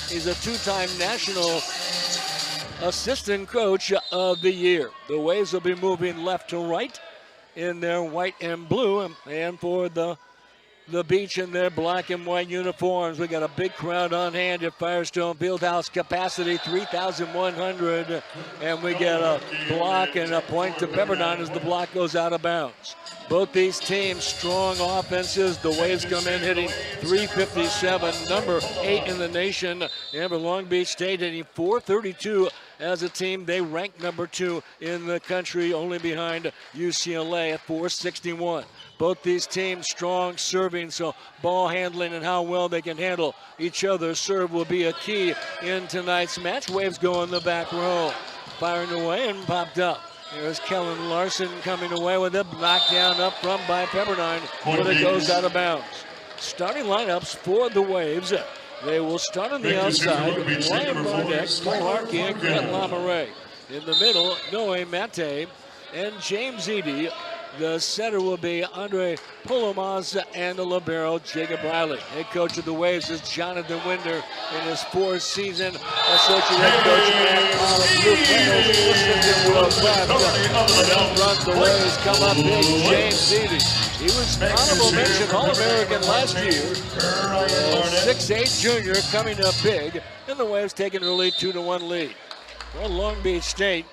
He's a two-time national assistant coach of the year. The Waves will be moving left to right in their white and blue, and for the Beach in their black and white uniforms. We got a big crowd on hand at Firestone Fieldhouse. Capacity 3,100, and we get a block and a point to Pepperdine as the block goes out of bounds. Both these teams, strong offenses. The Waves come in hitting .357, number 8 in the nation. And for Long Beach State hitting .432 as a team. They rank number 2 in the country, only behind UCLA at .461. Both these teams strong serving, so ball handling and how well they can handle each other's serve will be a key in tonight's match. Waves go in the back row. Firing away and popped up. There's Kellen Larson coming away with it. Knocked down up front by Pepperdine, but it goes out of bounds. Starting lineups for the Waves. They will start on the outside. Ryan Barnett, Malarkey, and Grant Lamaray. In the middle, Noe Mate and James Eady. The center will be Andre Polomas, and the libero, Jacob Riley. Head coach of the Waves is Jonathan Winder in his 4th season. Associate head coach Matt Collins. Luke Reynolds listens to a left. And up front, the Waves come up big. James Eady. He was honorable mention All-American last year. 6'8" junior coming up big. And the Waves take an early 2-1 lead. Well, Long Beach State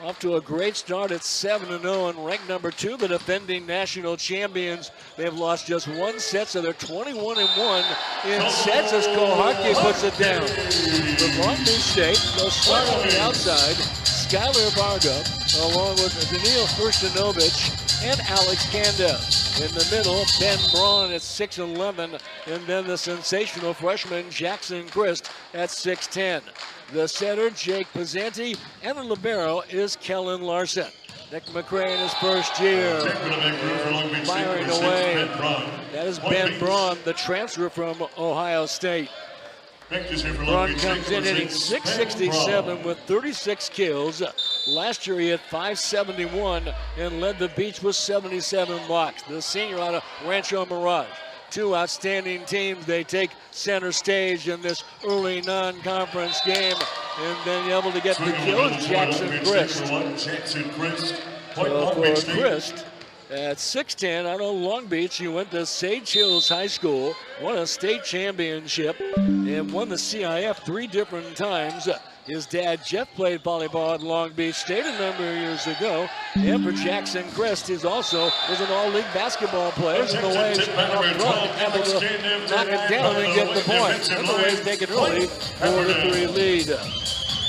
off to a great start at 7-0 and ranked number 2, the defending national champions. They've lost just 1 set, so they're 21-1 in sets as Koharki puts it down. For Long Beach State, they'll start on the outside. Skylar Varga, along with Daniil Furstanovich and Alex Kanda. In the middle, Ben Braun at 6'11", and then the sensational freshman Jackson Christ at 6'10". The center, Jake Pizzanti, and the libero is Kellen Larson. Nick McCray in his first year, firing away. That is Ben Braun, the transfer from Ohio State. Braun comes in hitting .667 with 36 kills. Last year he had .571 and led the Beach with 77 blocks. The senior out of Rancho Mirage. 2 outstanding teams. They take center stage in this early non-conference game, and then able to get the kill is Jackson Christ. So for Christ, at 6'10", out of Long Beach, he went to Sage Hills High School, won a state championship, and won the CIF 3 different times. His dad, Jeff, played volleyball at Long Beach State a number of years ago. And for Jackson Christ, he also was an all-league basketball player. And the Waves up front, able to knock it down and get the point. And the Waves take an early 4-3 lead.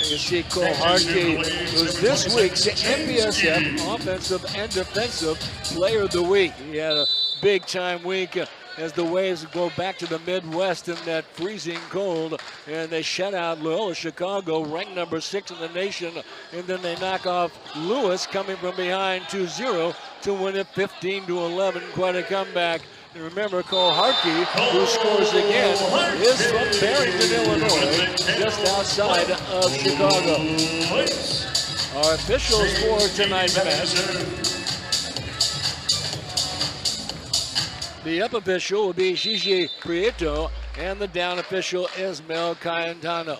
You see Cole Harkey, who's this week's NPSF Offensive and Defensive Player of the Week. He had a big-time week as the Waves go back to the Midwest in that freezing cold, and they shut out Loyola Chicago, ranked number 6 in the nation, and then they knock off Lewis, coming from behind 2-0 to win it 15-11. Quite a comeback. And remember, Cole Harkey, who scores again, is from Barrington, Illinois, just outside of Chicago. Our officials for tonight's match. The up official will be Gigi Prieto, and the down official is Mel Cayentano.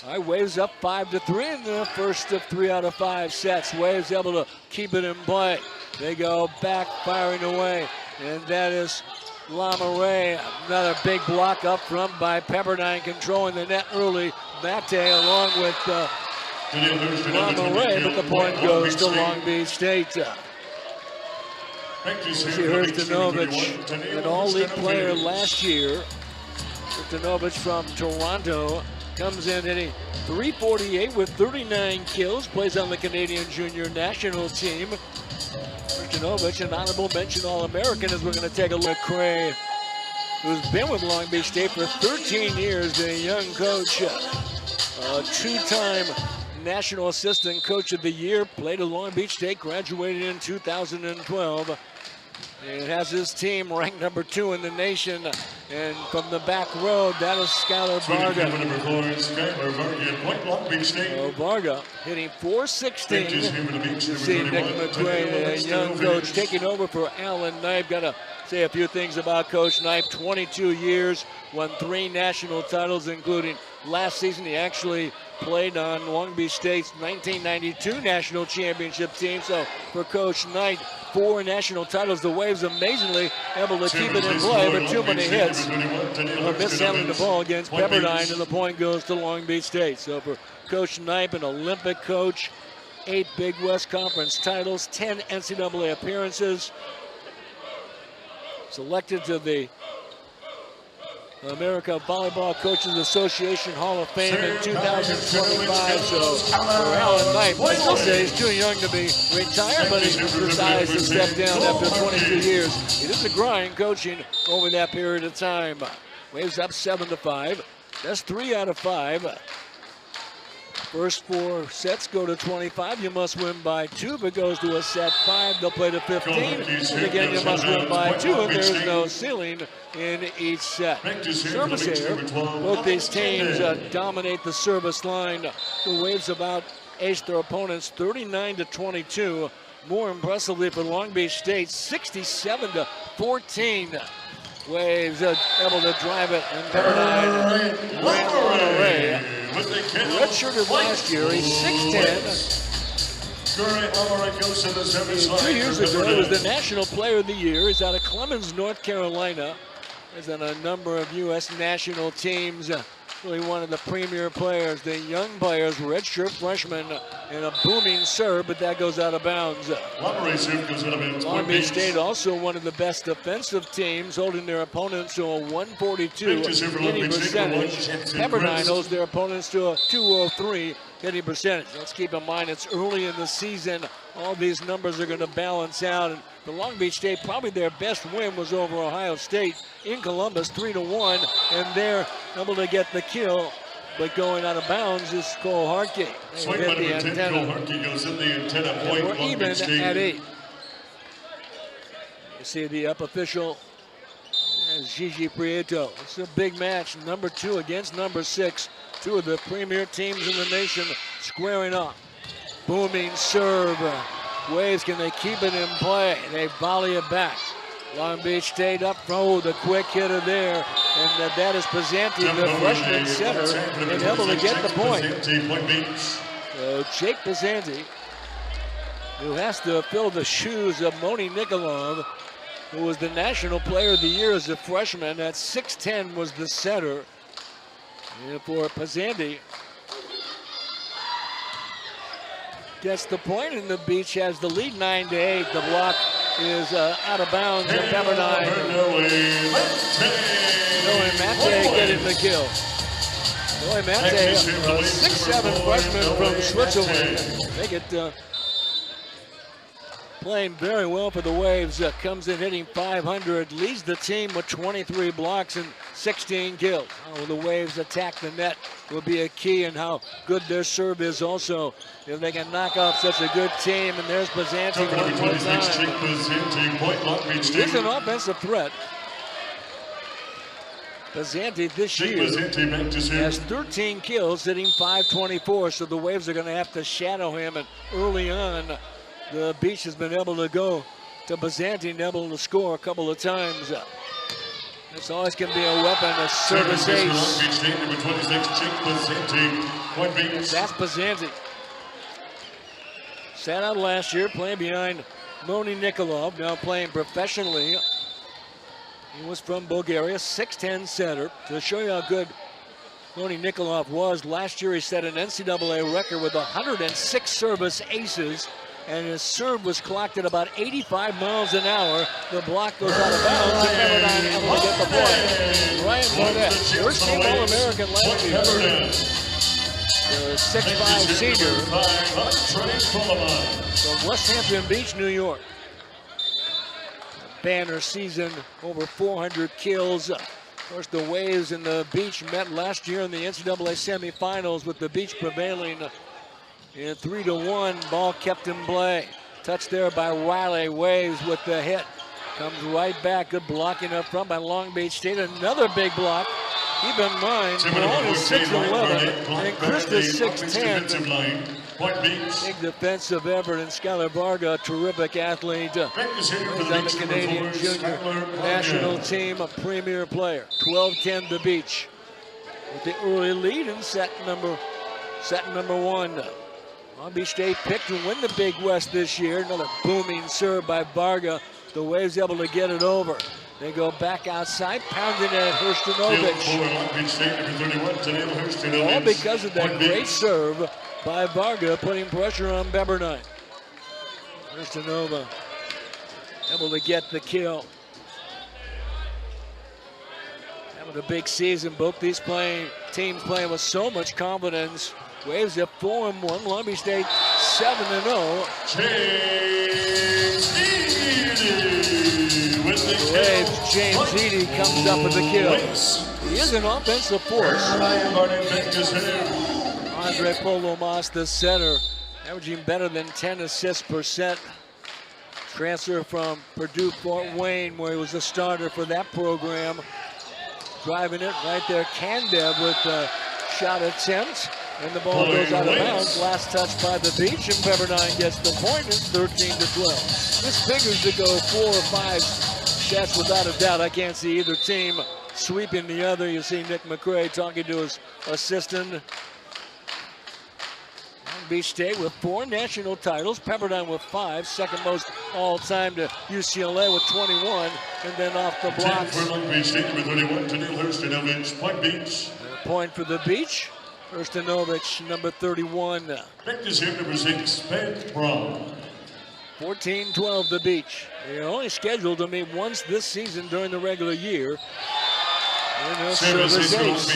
All right, Waves up 5-3 in the first of 3 out of 5 sets. Waves able to keep it in play. They go back, firing away, and that is Lamaray. Another big block up front by Pepperdine, controlling the net early. Mate along with Lamaray, but the point goes to Long Beach State. See Hrstanovic, an all-league player last year. Hrstanovic from Toronto comes in hitting .348 with 39 kills. Plays on the Canadian Junior National Team. Hrstanovic, an honorable mention All-American, as we're going to take a look at Cray, who's been with Long Beach State for 13 years, the young coach, a 2-time National Assistant Coach of the Year, played at Long Beach State, graduated in 2012. And has his team ranked number 2 in the nation. And from the back row, that is Skylar Varga. Varga hitting .416. You see Nick McQuaid, a young coach, taking over for Alan Knipe. Got to say a few things about Coach Knipe. 22 years, won 3 national titles, including last season. He actually played on Long Beach State's 1992 national championship team. So for Coach Knight, 4 national titles. The Waves amazingly able to keep it in play, but too many hits. Mishandling the ball against Pepperdine, and the point goes to Long Beach State. So for Coach Knight, an Olympic coach, 8 Big West Conference titles, 10 NCAA appearances. Selected to the America Volleyball Coaches Association Hall of Fame in 2025. So for Alan Knight, I still say he's too young to be retired, but he decides to step down after 22 years. He did the grind coaching over that period of time. Waves up 7-5. That's 3 out of 5. First 4 sets go to 25. You must win by 2. If it goes to a set 5, they'll play to 15. And again, you must win by 2, and there's no ceiling in each set. Service here, both these teams dominate the service line. The Waves about aced their opponents 39-22. More impressively for Long Beach State, 67-14. Waves able to drive it, and Pepperdine ran on away. Redshirted last year, he's 6'10". 2 years ago, he was the National Player of the Year. He's out of Clemens, North Carolina. He's on a number of U.S. national teams. Really one of the premier players, the young players, redshirt freshman, and a booming serve, but that goes out of bounds. Long Beach State also one of the best defensive teams, holding their opponents to a 142 hitting percentage. Pepperdine holds their opponents to a 203 hitting percentage. Let's keep in mind it's early in the season. All these numbers are going to balance out. And for Long Beach State, probably their best win was over Ohio State in Columbus, 3-1, and they're able to get the kill. But going out of bounds is Cole Hartke. They hit the antenna. And we're even at 8. You see the up official, Gigi Prieto. It's a big match, number 2 against number 6. 2 of the premier teams in the nation squaring up. Booming serve. Waves, can they keep it in play? They volley it back. Long Beach State up front, the quick hitter there. And that is Pezzanti, the freshman center, and able to get the point. So Jake Pezzanti, who has to fill the shoes of Moni Nikolov, who was the National Player of the Year as a freshman. At 6'10" was the center. And for Pezzanti, gets the point, and the Beach has the lead 9-8. The block is out of bounds, and Pepperdine. Noe Mate getting the kill. Noe Mate, a 6'7" freshman from Switzerland. They get playing very well for the Waves. Comes in hitting .500, leads the team with 23 blocks and 16 kills. How the Waves attack the net will be a key, and how good their serve is also. If they can knock off such a good team, and there's Pezzanti one more time. He's an offensive threat. Pezzanti this year has 13 kills, hitting .524, so the Waves are going to have to shadow him, and early on, the Beach has been able to go to Pezzanti and able to score a couple of times. This always can be a weapon, a service ace. That's Pezzanti. Sat out last year, playing behind Moni Nikolov, now playing professionally. He was from Bulgaria, 6'10" center. To show you how good Moni Nikolov was, last year he set an NCAA record with 106 service aces, and his serve was clocked at about 85 miles an hour. The block goes out of bounds, and Pepperdine able to get the point. Ryan Barnett, first team All-American last year. The 6'5" senior from West Hampton Beach, New York. Banner season, over 400 kills. Of course, the Waves and the Beach met last year in the NCAA semifinals, with the Beach prevailing in 3-1. Ball kept in play. Touched there by Riley. Waves with the hit. Comes right back. Good blocking up front by Long Beach State. Another big block. Keep in mind, Malone is 6'11", and Christ is 6'10". Big defensive effort, and Skylar Varga, a terrific athlete. He's on the Canadian junior national team, a premier player. 12-10 the Beach. with the early lead in set number one. Long Beach State picked to win the Big West this year. Another booming serve by Varga. The Waves able to get it over. They go back outside, pounding at Hrstanovic. All because of that great serve by Varga, putting pressure on Pepperdine. Hrstanova able to get the kill. Having a big season. Both these teams playing with so much confidence. Waves at 4-1. Long Beach State 7-0. Waves, James Eady comes up with the kill. He is an offensive force. Andre Polomas, the center, averaging better than 10 assists per set. Transfer from Purdue Fort Wayne, where he was a starter for that program. Driving it right there. Kandev with a shot attempt. And the ball goes out of bounds. Last touch by the Beach, and Pepperdine gets the point. It's 13-12. This figures to go 4 or 5 sets without a doubt. I can't see either team sweeping the other. You see Nick McCray talking to his assistant. Long Beach State with 4 national titles. Pepperdine with 5. Second most all-time to UCLA with 21. And then off the blocks. Point for the Beach. Hrstanovic, number 31. Practice here, number 6, Penn Brown. 14-12 the Beach. They're only scheduled to meet once this season during the regular year. And he'll serve his ace.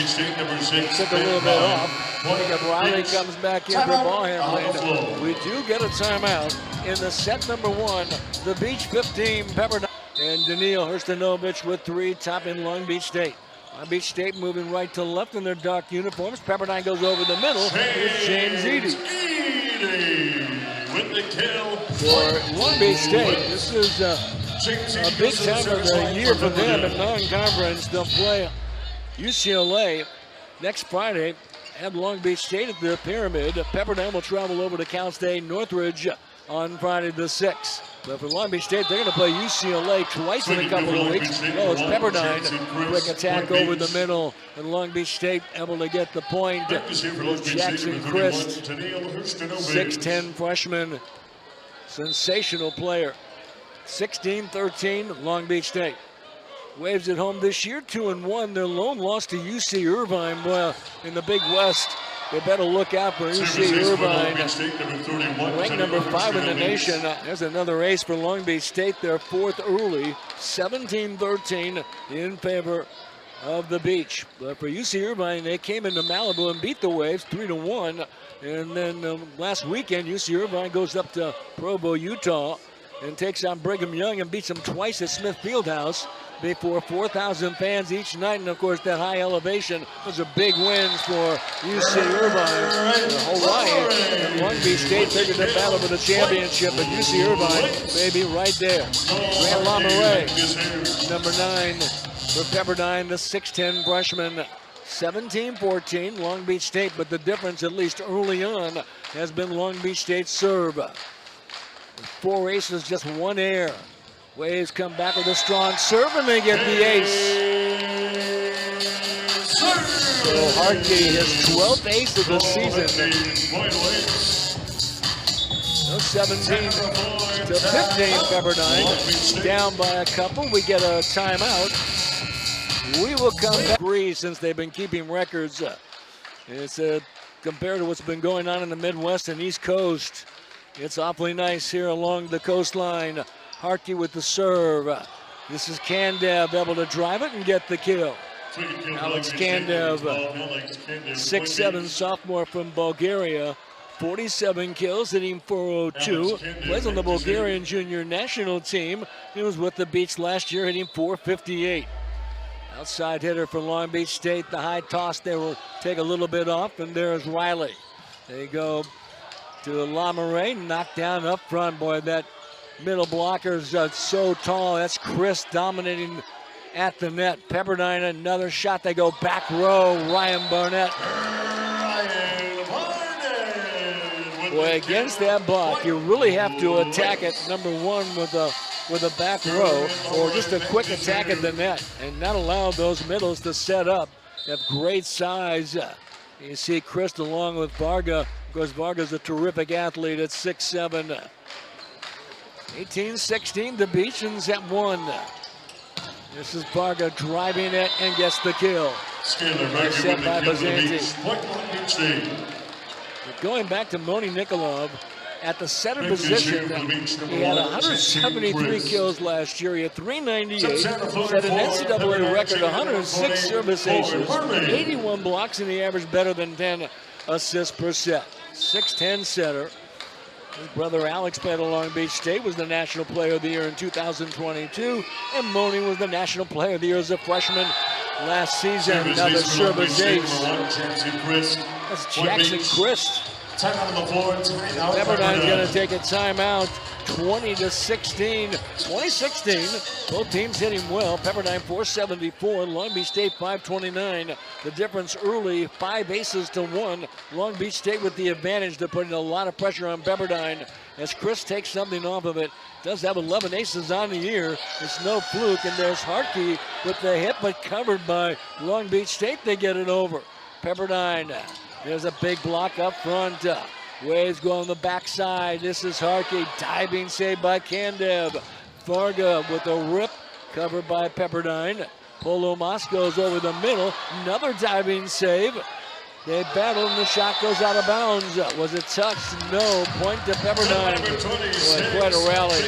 Took a little bit off. Jacob Riley comes back in for ball handling. We do get a timeout in the set number 1. The Beach 15, Pepperdine. And Daniil Hrstanovic with 3, topping Long Beach State. Long Beach State moving right to left in their dark uniforms. Pepperdine goes over the middle. Here's James Eady. With the kill. For Long Beach State, this is a big time of the year for them in non-conference. They'll play UCLA next Friday at Long Beach State at the Pyramid. Pepperdine will travel over to Cal State Northridge on Friday the 6th. But for Long Beach State, they're going to play UCLA twice in a couple of weeks. Oh, it's Pepperdine. Quick attack over the middle. And Long Beach State able to get the point. Jackson Christ, 6'10 freshman. Sensational player. 16-13, Long Beach State. Waves at home this year, 2-1. Their lone loss to UC Irvine. Well, in the Big West, they better look out for UC Irvine. Ranked number 5 in the nation. There's another ace for Long Beach State. They're 4th early, 17-13 in favor of the Beach. But for UC Irvine, they came into Malibu and beat the Waves 3-1. And then last weekend, UC Irvine goes up to Provo, Utah, and takes on Brigham Young and beats them twice at Smith Fieldhouse before 4,000 fans each night. And of course, that high elevation was a big wins for UC Irvine. Hawai'i and Long Beach State figured to battle for the championship, but UC Irvine may be right there. Grant Lamoureux, number 9 for Pepperdine, the 6'10 freshman. 17-14, Long Beach State, but the difference, at least early on, has been Long Beach State's serve. 4 aces, just 1 air. Waves come back with a strong serve, and they get the ace. So Hartke, his 12th ace of the season. No 17-15, Pepperdine. Down by a couple. We get a timeout. We will come back since they've been keeping records. It's compared to what's been going on in the Midwest and East Coast. It's awfully nice here along the coastline. Hartke with the serve. This is Kandev able to drive it and get the kill. Alex Kandev, 6'7 sophomore from Bulgaria. 47 kills, hitting .402. Plays on the Bulgarian junior national team. He was with the Beach last year, hitting .458. Outside hitter for Long Beach State. The high toss there will take a little bit off, and there's Riley. They go to Lamoureux, knocked down up front. Boy, that middle blocker's so tall. That's Chris dominating at the net. Pepperdine, another shot. They go back row. Ryan Barnett. Boy, against that block, you really have to attack it, number 1, with a back row, or just a quick attack at the net and not allow those middles to set up. have great size. You see Christ along with Varga. Of course, Varga's a terrific athlete at 6'7". 18-16, the Beechans at 1. This is Varga driving it and gets the kill. Nice set by Bazanti. Going back to Moni Nikolov, at the center position, he had 173 kills last year. He had 398, set an NCAA record, 106 service aces, 81 blocks, and he averaged better than 10 assists per set. 6'10" setter. His brother Alex played at Long Beach State, was the National Player of the Year in 2022, and Moni was the National Player of the Year as a freshman last season. Another service ace. That's Jackson Christ. Pepperdine's going to take a timeout. 20-16. 2016. Both teams hitting well. Pepperdine 474. Long Beach State 529. The difference early, 5 aces to 1. Long Beach State with the advantage. They're putting a lot of pressure on Pepperdine as Chris takes something off of it. Does have 11 aces on the year. It's no fluke. And there's Hartke with the hit, but covered by Long Beach State. They get it over. Pepperdine. There's a big block up front. Waves go on the backside. This is Hartke. Diving save by Kandev. Varga with a rip. Covered by Pepperdine. Polo Moscow's over the middle. Another diving save. They battle and the shot goes out of bounds. Was it touched? No. Point to Pepperdine. Boy, quite a rally.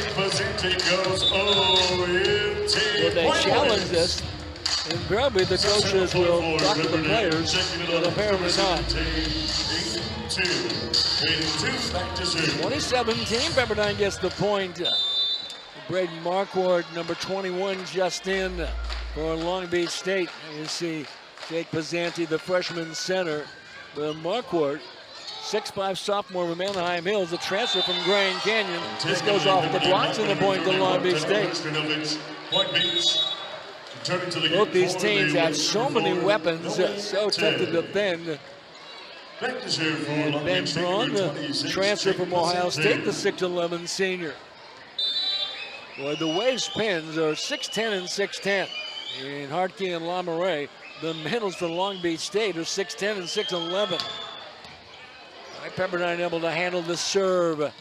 Will they challenge this? Invariably, the coaches will talk to the players, but apparently not. 2017, Pepperdine gets the point. Braden Marquardt, number 21, just in for Long Beach State. You see Jake Bazanti, the freshman center. Marquardt, 6'5" sophomore from Anaheim Hills, a transfer from Grand Canyon. This goes off the blocks and the point to Long Beach State. Both these teams have so many weapons, so tough to defend. And Ben Braun, the transfer from Ohio State, the 6'11" senior. Boy, the Waves Pens are 6'10" and 6'10". And Hartke and Lamoureux, the middles for Long Beach State, are 6'10" and 6'11". Pepperdine able to handle the serve.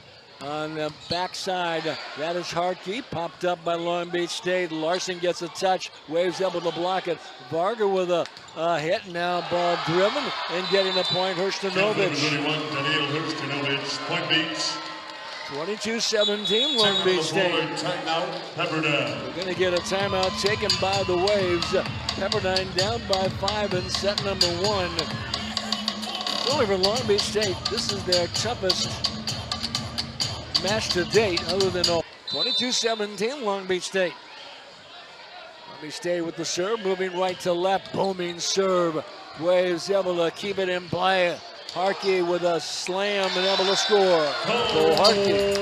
On the backside, that is Hartke, popped up by Long Beach State. Larson gets a touch, Waves able to block it. Varga with a hit, now ball driven, and getting a point, Hrstanovic. 22-17, Long Beach State. We're going to get a timeout taken by the Waves. Pepperdine down by 5 in set number 1. Only for Long Beach State, this is their toughest match to date, other than all. 22-17, Long Beach State. Long Beach State with the serve, moving right to left, booming serve. Waves able to keep it in play. Hartke with a slam and able to score. So Hartke.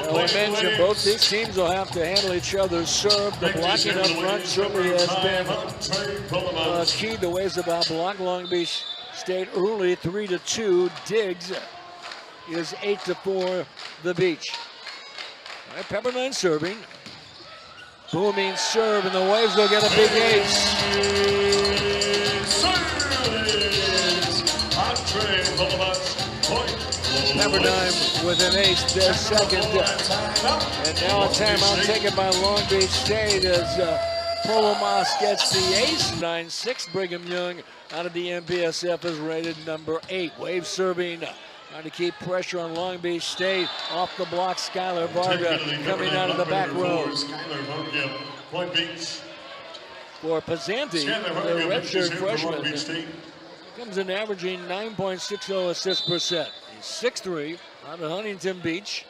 I mentioned both these teams will have to handle each other's serve. The blocking up front certainly has been key. The Waves about block. Long Beach State early 3-2. Diggs is 8-4 the Beach. All right, Pepperdine serving. Booming serve, and the Waves will get a big ace. Pepperdine with an ace, their second. And now a timeout taken by Long Beach State as Polomas gets the ace. 9-6, Brigham Young out of the MPSF is rated number 8. Waves serving, trying to keep pressure on Long Beach State. Off the block, Skylar Varga coming out of the back row. For Bazanti, the redshirt freshman, comes in averaging 9.60 assists per set. He's 6'3", out of Huntington Beach,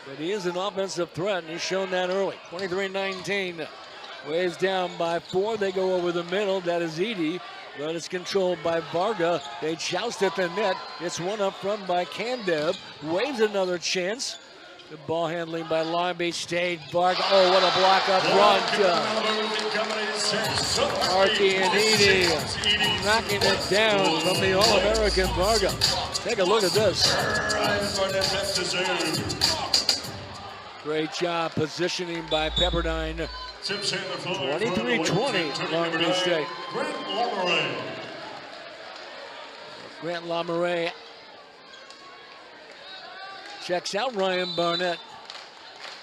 but he is an offensive threat, and he's shown that early. 23-19, Waves down by 4. They go over the middle. That is Edie, but it's controlled by Varga. They joust at the net. It's one up front by Kandev. Waves another chance. Good ball handling by Long Beach State. Varga, oh, what a block up front. Hartke and Edie knocking it down from the All-American Varga. Take a look at this. Great job positioning by Pepperdine. 23-20, Long Beach State. Grant LaMoray checks out Ryan Barnett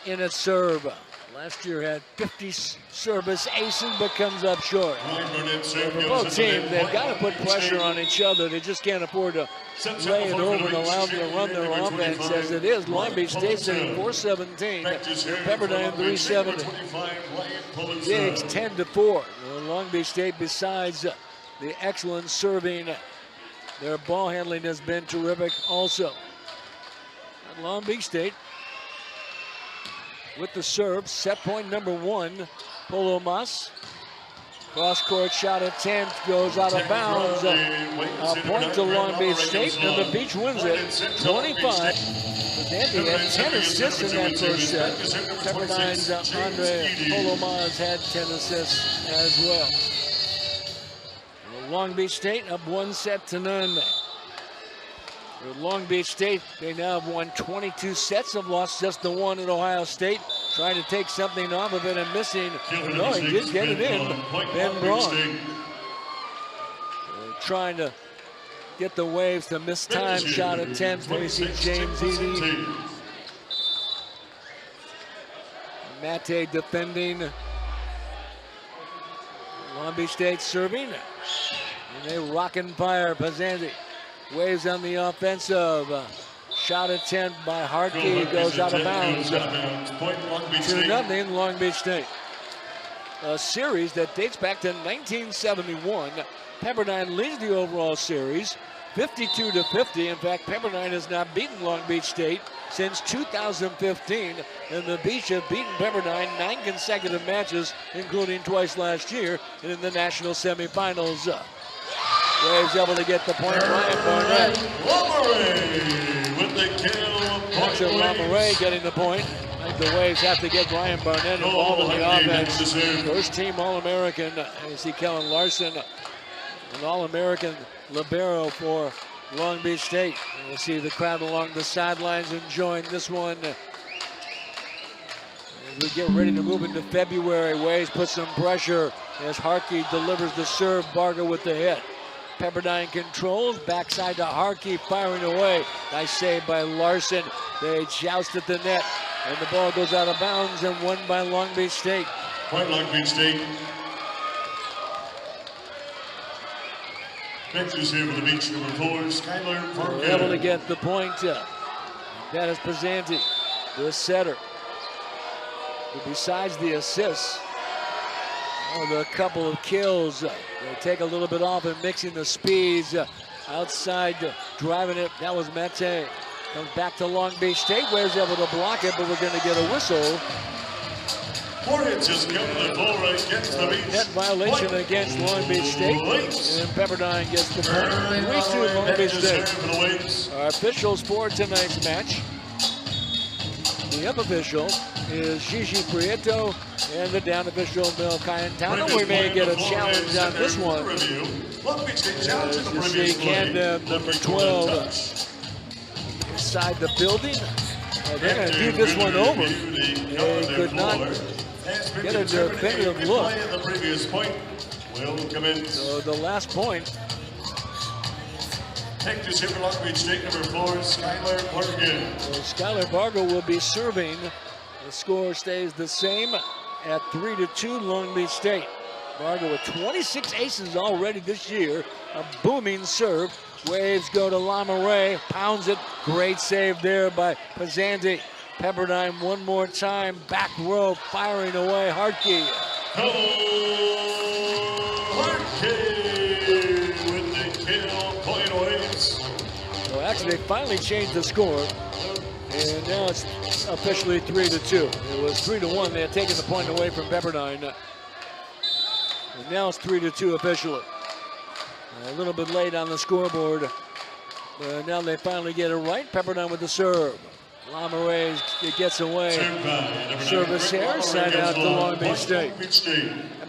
in a serve. Last year had 50 service aces, but comes up short. For both teams, they've got to put pressure on each other. They just can't afford to lay it over and allow them to run their offense as it is. Long Beach State sitting 4-17, Pepperdine 3-7. Diggs 10-4. Long Beach State, besides the excellent serving, their ball handling has been terrific also. And Long Beach State with the serve, set point number 1, Polo Mas. Cross-court shot at 10, goes out of bounds. A point to Long Beach State, and the Beach wins it 25. They had 10 assists in that first set. Pepperdine's Andre Polo Mas had 10 assists as well. Long Beach State up 1-0. For Long Beach State, they now have won 22 sets, have lost just the one at Ohio State. Trying to take something off of it and missing. No, he did get it in. Ben Braun. Trying to get the Waves to miss time. Shot at 10. We see James Eady. Mate defending. Long Beach State serving. And they rock and fire. Pazanti. Waves on the offensive. Shot at 10 by Harkey. Goes out of bounds. 2-0 Long Beach State. A series that dates back to 1971. Pepperdine leads the overall series 52-50. In fact, Pepperdine has not beaten Long Beach State since 2015. And the Beach have beaten Pepperdine 9 consecutive matches, including twice last year in the national semifinals. Waves able to get the point. Ryan Barnett. Actually, LaMoray getting the point. I think the Waves have to get Ryan Barnett involved in the offense. First team All-American. You see Kellen Larson, an All-American libero for Long Beach State. And we'll see the crowd along the sidelines enjoying this one. As we get ready to move into February, Waves put some pressure as Harkey delivers the serve. Barger with the hit. Pepperdine controls, backside to Harkey, firing away. Nice save by Larson. They joust at the net, and the ball goes out of bounds and won by Long Beach State. Point Long Beach State. Next is here for the Beach, number 4, Skylar Parker. They're able to get the point. That is Pazanti, the setter. But besides the assists, the couple of kills, they take a little bit off and mixing the speeds. Outside, driving it, that was Mete. Comes back to Long Beach State, Ware's able to block it, but we're going to get a whistle. Net violation against Long Beach State, and Pepperdine gets the point. 3-2 Long Beach State. Our officials for tonight's match. The up official is Shishi Prieto, and the down official, Bill Cayentano. We may get a challenge on this one. You see Camden, number 12, inside the building. They're going to do this one over. They could not get a definitive look. So the last point. Next is here for Long Beach State, number 4, Skylar Barger. So Skylar Barger will be serving. The score stays the same at 3-2 Long Beach State. Barger with 26 aces already this year. A booming serve. Waves go to LaMoray, pounds it. Great save there by Pazanti. Pepperdine one more time, back row, firing away. Harkey. So actually, they finally changed the score, and now it's officially 3-2. It was 3-1. They had taken the point away from Pepperdine, and now it's 3-2 officially. A little bit late on the scoreboard, but now they finally get it right. Pepperdine with the serve. LaMoray gets away. Service here, side out to Long Beach State.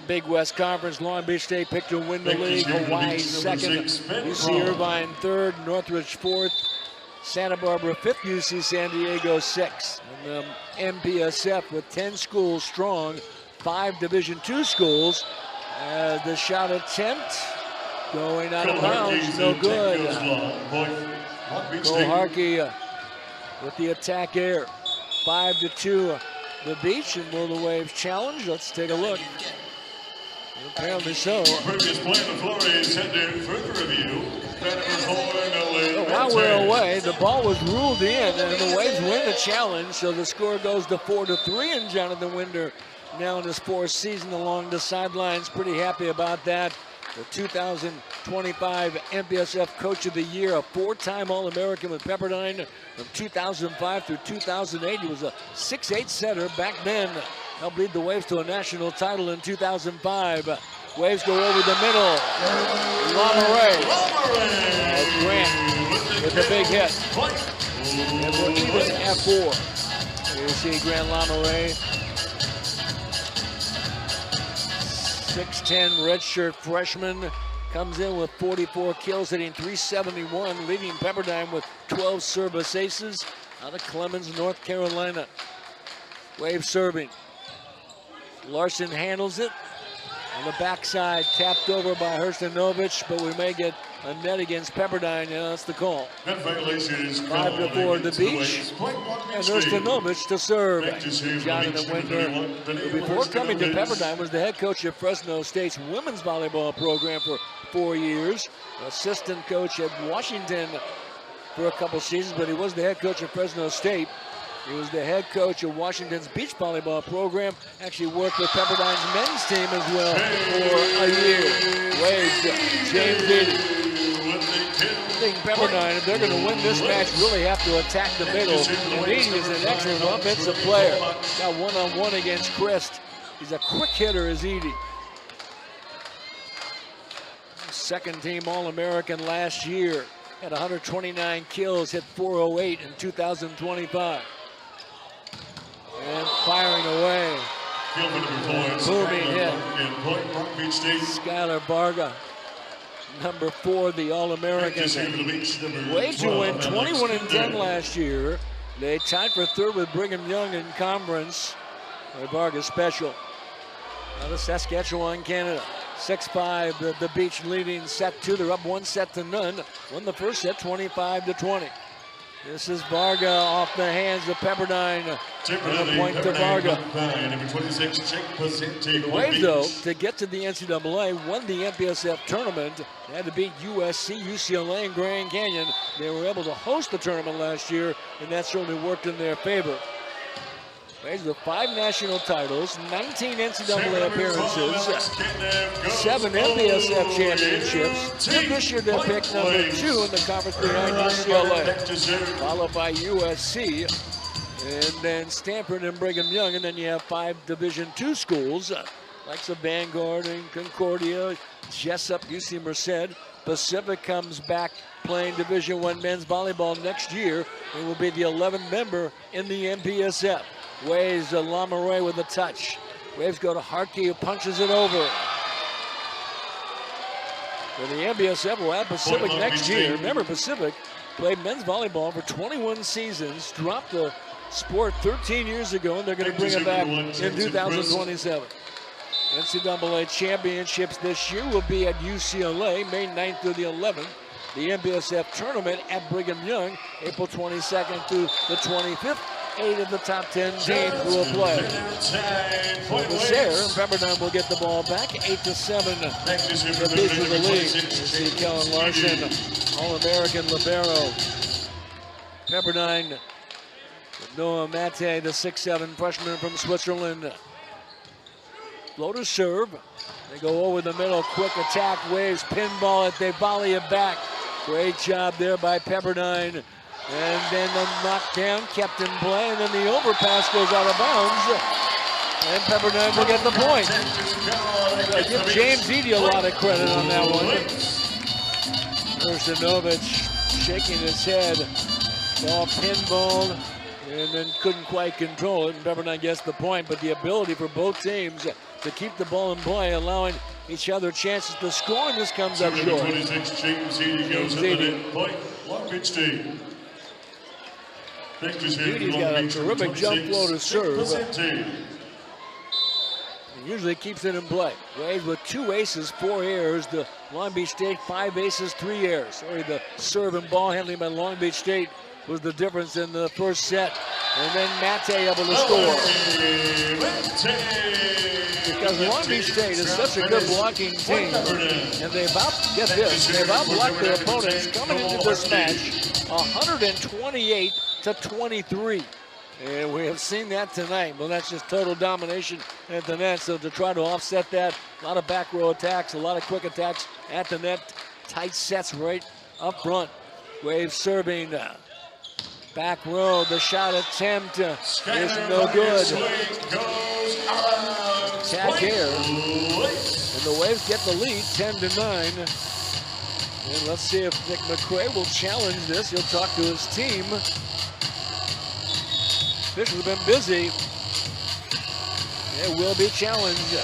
Big West Conference, Long Beach State picked to win the league. Hawaii second, UC Irvine third, Northridge fourth, Santa Barbara fifth, UC San Diego sixth. And the MPSF with 10 schools strong, 5 Division II schools. The shot attempt going out of bounds, no good. Hawai'i with the attack air. 5-2 the Beach, and will the Waves challenge? Let's take a look. Apparently so. Previous play on the floor is sent to further review. While we're away, the ball was ruled in, and the Waves win the challenge, so the score goes to 4-3, and Jonathan Winder now in his 4th season along the sidelines. Pretty happy about that. The 2025 NPSF Coach of the Year, a 4-time All-American with Pepperdine from 2005 through 2008. He was a 6'8" setter back then. Helped lead the Waves to a national title in 2005. Waves go over the middle. Lamaray. Grant with a big hit. And we're even at 4. You see Grant Lamaray. 6'10" redshirt freshman, comes in with 44 kills, hitting .371, leading Pepperdine with 12 service aces out of Clemens, North Carolina. Wave serving. Larson handles it on the backside, tapped over by Hrstanovic, but we may get a net against Pepperdine. Yeah, that's the call. 5-4 the Beach, and Hrstanovic to serve. Jonathan Winder, before coming to Pepperdine, was the head coach of Fresno State's women's volleyball program for 4 years. Assistant coach at Washington for a couple seasons, but he was the head coach of Fresno State. He was the head coach of Washington's beach volleyball program. Actually worked with Pepperdine's men's team as well for a year. Waves, James Eady. I think Pepperdine, if they're going to win this match, really have to attack the middle. And Eady is an excellent offensive player. Got one-on-one against Christ. He's a quick hitter, is Eady. Second team All-American last year. Had 129 kills, hit .408 in 2025. And firing away. Booming hit. Skylar Varga, number 4, the All-American. Waves who went 21-10 last year. They tied for 3rd with Brigham Young in conference. Varga special. Out of Saskatchewan, Canada. 6-5, the Beach leading set 2. They're up 1-0. Won the first set 25-20. This is Varga off the hands of Pepperdine. And a point to Varga. The Waves, though, to get to the NCAA, won the NPSF tournament. They had to beat USC, UCLA, and Grand Canyon. They were able to host the tournament last year, and that certainly worked in their favor. Waves with 5 national titles, 19 NCAA appearances, 7 NPSF championships. This year they picked number 2 in the conference behind UCLA, followed by USC, and then Stanford and Brigham Young. And then you have 5 Division II schools, like the Vanguard and Concordia, Jessup, UC Merced. Pacific comes back playing Division I men's volleyball next year and will be the 11th member in the NPSF. Waves Lamaray with a touch. Waves go to Harkey, who punches it over. For the NPSF, we'll have Pacific next year. Remember, Pacific played men's volleyball for 21 seasons, dropped the sport 13 years ago, and they're going to bring it back in 2027. NCAA championships this year will be at UCLA, May 9th through the 11th. The NPSF tournament at Brigham Young, April 22nd through the 25th. 8 of the top 10 teams will play. Focus there, Pepperdine will get the ball back, 8-7. The Beach of the league. You see Kellen Larson, All-American libero. Pepperdine with Noah Mate, the 6'7" freshman from Switzerland. Floater serve. They go over the middle, quick attack. Waves pinball it, they volley it back. Great job there by Pepperdine. And then the knockdown kept in play, and then the overpass goes out of bounds. And Pepperdine will get the point. I give James Eady a lot of credit on that one. Hrstanovic shaking his head. Ball pinballed, and then couldn't quite control it. And Pepperdine gets the point, but the ability for both teams to keep the ball in play, allowing each other chances to score, and this comes up short. 26, James Eady goes to the net point. Long Beach State. Eady's got a terrific jump floater serve. usually keeps it in play. Waves with 2 aces, 4 errors. The Long Beach State 5 aces, 3 errors. Sorry, the serve and ball handling by Long Beach State was the difference in the first set. And then Mate able to score. Because Long Beach State is such a good blocking team. And they've outblocked their opponents coming into this match 128-23. And we have seen that tonight. Well, that's just total domination at the net. So to try to offset that, a lot of back row attacks, a lot of quick attacks at the net. Tight sets right up front. Waves serving. Back row, the shot attempt is no good. Attack here. And the Waves get the lead, 10-9. And let's see if Nick McCray will challenge this. He'll talk to his team. Officials have been busy. It will be challenged.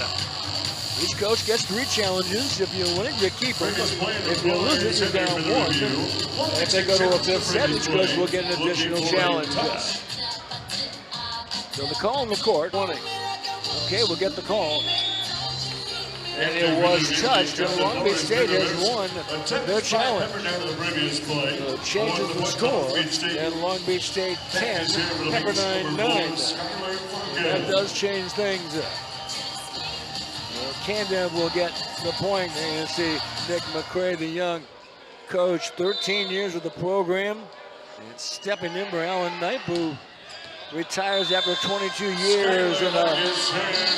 Each coach gets 3 challenges. If you win it, you keep it. If you lose it, you're down 1. And if they go to a 5th set, each coach will get an additional challenge. So the call on the court. Okay, we'll get the call. And it was touched, and Long Beach State has won their challenge. So it changes the score, and Long Beach State 10, Pepperdine 9. That does change things. Candev will get the point. And you see Nick McCray, the young coach, 13 years with the program. And stepping in for Alan Knipe, who retires after 22 years in a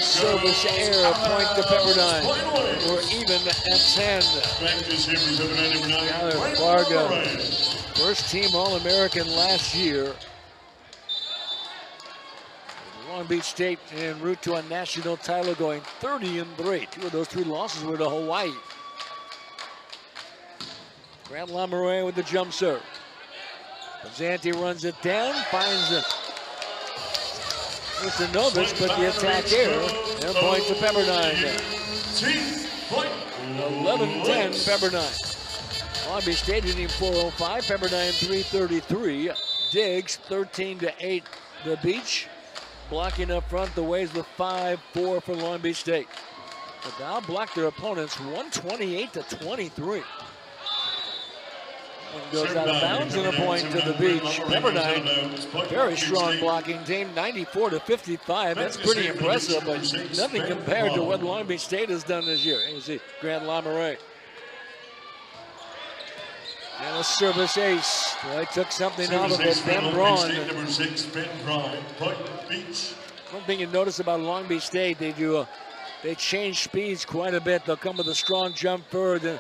service error point to Pepperdine. We're even at 10. Tyler Varga, first team All-American last year. Long Beach State en route to a national title, going 30-3. 2 of those 3 losses were to Hawaii. Grant Lamoureux with the jump serve. Zanti runs it down, finds it. Mr. Novich, but the attack here. And point to Pepperdine. 11-10 Pepperdine. Long Beach State hitting 405, Pepperdine 333. Diggs 13-8 the Beach. Blocking up front, the Waves with 5-4 for Long Beach State. But they outblocked their opponents 128-23. One goes out of bounds and a point to the Beach. Pepperdine, very strong blocking team, 94-55. That's pretty impressive, but nothing compared to what Long Beach State has done this year. And you see Grant Lamoureux. And a service ace. Well, he took something out of it. Ben Braun. One thing you notice about Long Beach State, they change speeds quite a bit. They'll come with a strong jump forward,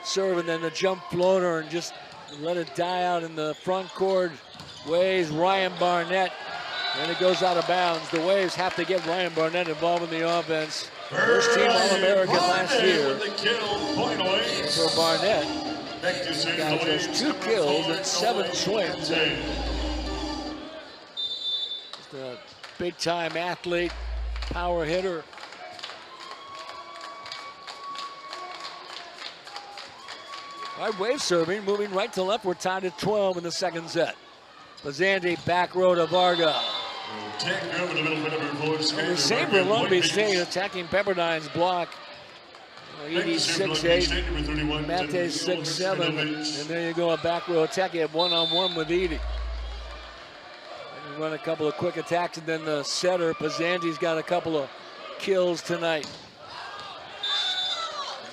serve, and then the jump floater, and just let it die out in the front court. Waves Ryan Barnett, and it goes out of bounds. The Waves have to get Ryan Barnett involved in the offense. First team All-American last year. For Barnett, got just 2 kills and 7 swings. Just a big-time athlete, power hitter. All right, Wave serving, moving right to left. We're tied at 12 in the second set. Bazanti back row to Varga. The same for Long Beach State, attacking Pepperdine's block. Edie 6'8", Mate 6'7", and there you go, a back row attack. You have one-on-one with Edie. Run a couple of quick attacks, and then the setter, Bazanti's got a couple of kills tonight.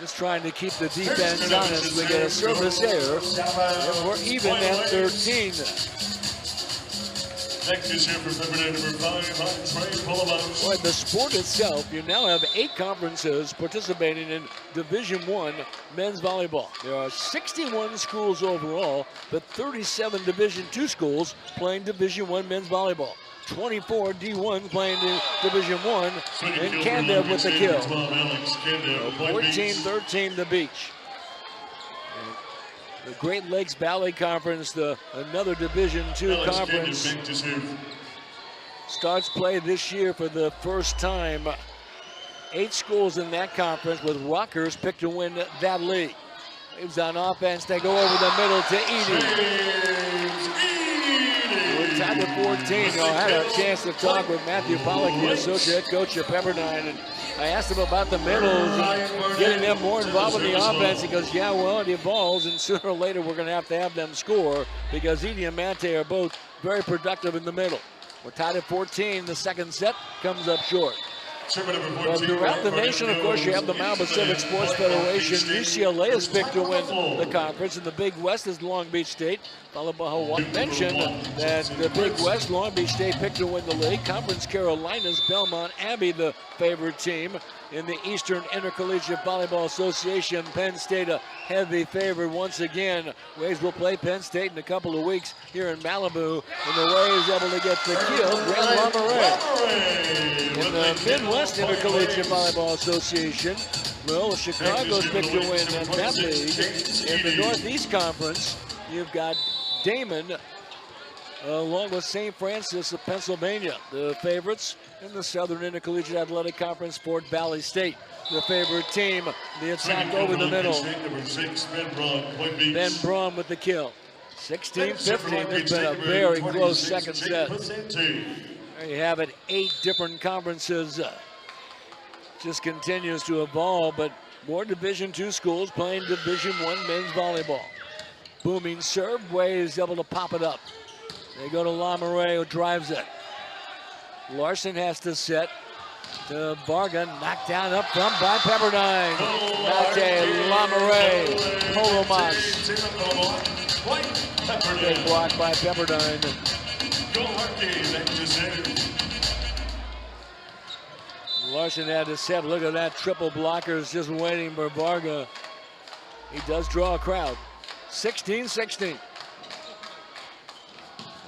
Just trying to keep the defense honest. We get a service error, and we're even at 13. Next is here for Pepperdine, number 5, Boy, the sport itself, you now have 8 conferences participating in Division I men's volleyball. There are 61 schools overall, but 37 Division II schools playing Division I men's volleyball. 24 D1s playing in Division I, and Candev with the kill. 14-13 the Beach. The Great Lakes Valley Conference, another Division II conference, starts play this year for the first time. 8 schools in that conference, with Rockers picked to win that league. Waves on offense, they go over the middle to Edie. tied at 14. I had a chance to talk with Matthew Pollock, the associate head coach at Pepperdine, and I asked him about the middles and getting them more involved in the offense. He goes, yeah, well, it evolves, and sooner or later we're going to have them score because Edie and Mate are both very productive in the middle. We're tied at 14. The second set comes up short. Well, throughout the nation, of course, you have the Mount Pacific Sports Federation. UCLA is picked to win the conference, and the Big West is Long Beach State, followed by Hawaii. Mentioned that the Big West, Long Beach State picked to win the league. Conference Carolinas, Belmont Abbey, the favorite team. In the Eastern Intercollegiate Volleyball Association, Penn State a heavy favorite once again. Waves will play Penn State in a couple of weeks here in Malibu. And the Waves able to get the kill, Grand Lamoureux. In the Midwest Intercollegiate Volleyball Association, Loyola Chicago's picked to win that league. In the Northeast Conference, you've got Damon along with St. Francis of Pennsylvania, the favorites. In the Southern Intercollegiate Athletic Conference, Fort Valley State, the favorite team. The attack over the middle. Ben Braun with the kill. 16-15. It's been a very close second set. There you have it. 8 different conferences. Just continues to evolve, but more Division II schools playing Division I men's volleyball. Booming serve. Waves able to pop it up. They go to Lamoureux, who drives it. Larson has to set to Varga, knocked down up front by Pepperdine. Mate, Lamoureux, Polomas. Big block by Pepperdine. Larson had to set. Look at that, triple blockers just waiting for Varga. He does draw a crowd. 16-16.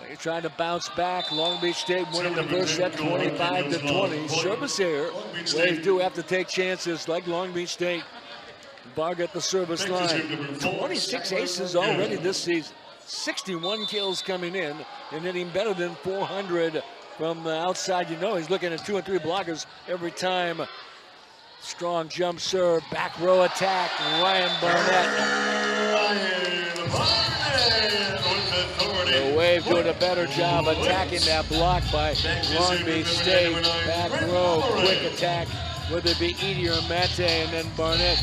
They're trying to bounce back. Long Beach State winning the first set 25-20. Service error. Waves do have to take chances like Long Beach State. Varga at the service line. 26 aces already this season. 61 kills coming in and hitting better than 400 from the outside. You know he's looking at 2 and 3 blockers every time. Strong jump serve, back row attack. Ryan Barnett. The Waves doing a better job attacking that block by Long Beach State. Back row, quick attack, whether it be Edie or Mate, and then Barnett.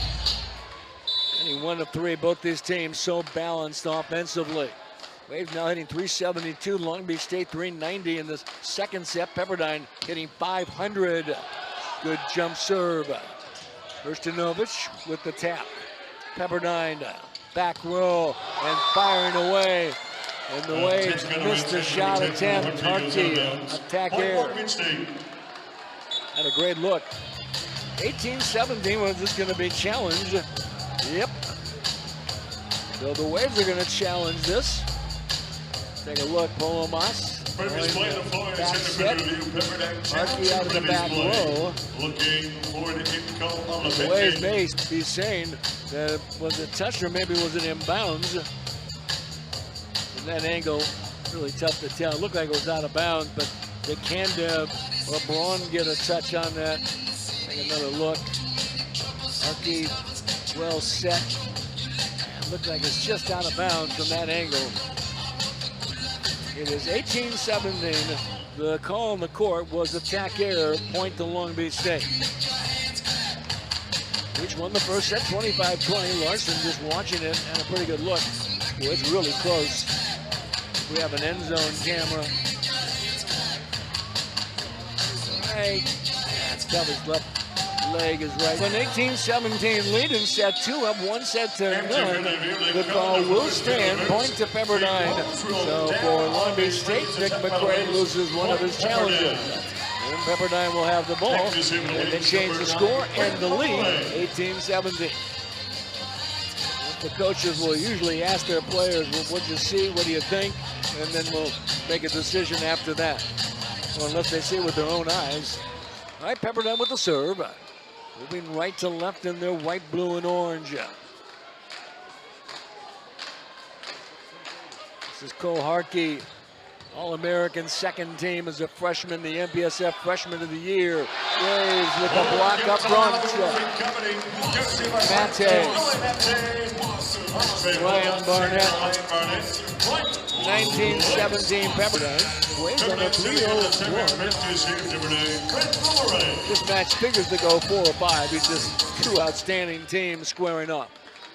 Hitting 1 of 3. Both these teams so balanced offensively. Waves now hitting 372. Long Beach State 390 in the second set. Pepperdine hitting 500. Good jump serve. Urstanovich with the tap. Pepperdine back row and firing away. And the Waves missed the shot attempt. Harkey, attack air. Had a great look. 18-17 was this going to be challenged. Yep. So the Waves are going to challenge this. Take a look, Polomas. Back set. Harkey out of the back row. The Waves may be saying that was it touch or maybe was it inbounds. From that angle, really tough to tell. It looked like it was out of bounds, but the Candev or Braun get a touch on that. Take another look. Harkey well set. It looked like it's just out of bounds from that angle. It is 18-17. The call on the court was attack error, point to Long Beach State. Which won the first set 25-20. Larson just watching it and a pretty good look. Well, it's really close. We have an end zone camera. Right. That's Covey's left leg is right. An 18-17 lead in set 2, up 1 set to none. The call will stand, point to Pepperdine. So for Long Beach State, Nick McQuaid loses one of his challenges. And Pepperdine will have the ball, and they change the score and the lead, 18-17. The coaches will usually ask their players, well, what'd you see, what do you think? And then we'll make a decision after that. Well, unless they see it with their own eyes. All right, Pepperdine with the serve. Moving right to left in their white, blue, and orange. This is Cole Harkey, All-American second team as a freshman, the MPSF Freshman of the Year. Waves with the block up front. Mate. Ryan Barnett. 19-17 Pepperdine. Waves on a 3-0 run. This match figures to go 4 or 5. It's just two outstanding teams squaring off.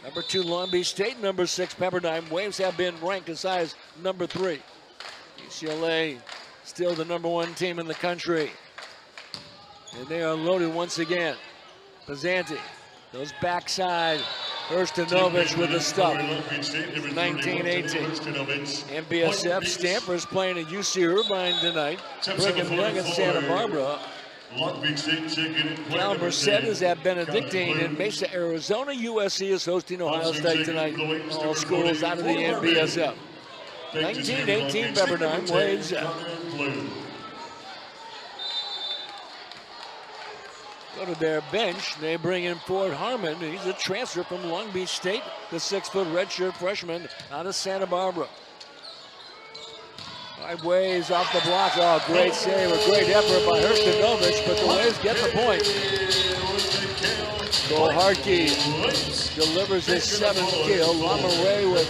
Number 2 Long Beach State, number 6 Pepperdine. Waves have been ranked as high as number 3. UCLA still the number 1 team in the country. And they are loaded once again. Pizzanti goes backside. Hurstanovich with the stuff. 19-18. NBSF Stanford's playing at UC Irvine tonight. Brigham Young at Santa Barbara. Cal Merced is at Benedictine in Mesa, Arizona. USC is hosting Ohio State tonight. All schools out of the NBSF. 19-18 Pepperdine. Waves. Go to their bench. They bring in Ford Harmon. He's a transfer from Long Beach State, the 6-foot redshirt freshman out of Santa Barbara. Waves off the block. Oh, great save, a great effort by Hurstanovich, but the Waves get the point. Hawai'i delivers his 7th kill. Lamaray with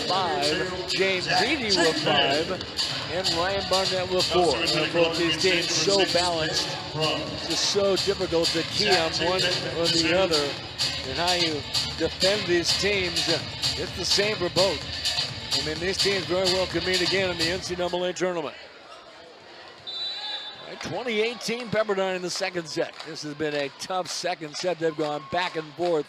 5. James Beatty with 5. And Ryan Barnett with 4. Both these teams so balanced. It's just so difficult to key on one or the other. And how you defend these teams, it's the same for both. I mean, these teams very well could meet again in the NCAA tournament. 20-18 Pepperdine in the second set. This has been a tough second set. They've gone back and forth.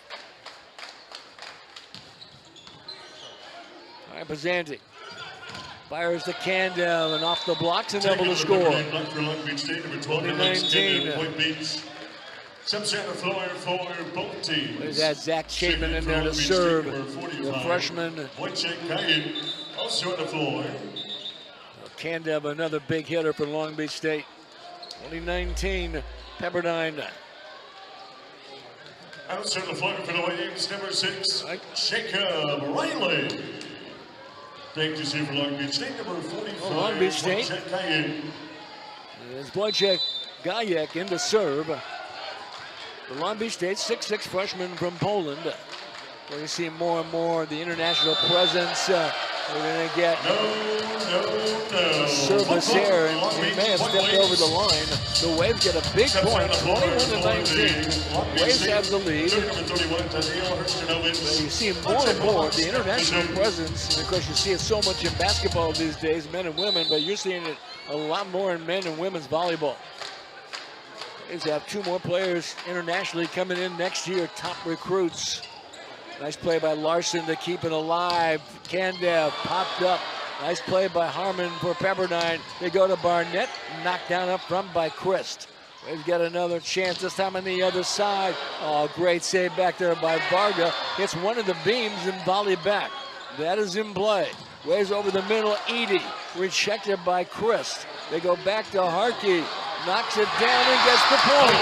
All right, Pizzanti fires to Candell and off the blocks and able to score. 20-19. There's that Zach Chapman in there to serve. The freshman. Also on the floor. Candell, another big hitter for Long Beach State. 2019 Pepperdine. Outside the floor for the Waves, number 6, Jacob Riley. Thank you, for Long Beach State, number 45. Long Beach State. It's Wojciech Gajek in to serve. The Long Beach State 6'6" freshman from Poland. Well, you see more and more the international presence. We're going to get service here, and he may have stepped over the line. The Waves get a big point, 21-19. Waves have the lead. But you see more and more the international presence. And of course, you see it so much in basketball these days, men and women, but you're seeing it a lot more in men and women's volleyball. Waves have 2 more players internationally coming in next year, top recruits. Nice play by Larson to keep it alive. Candell popped up. Nice play by Harmon for Pepperdine. They go to Barnett, knocked down up front by Christ. They've got another chance, this time on the other side. Oh, great save back there by Varga. Hits one of the beams and volley back. That is in play. Waves over the middle, Edie. Rejected by Christ. They go back to Harkey. Knocks it down and gets the point.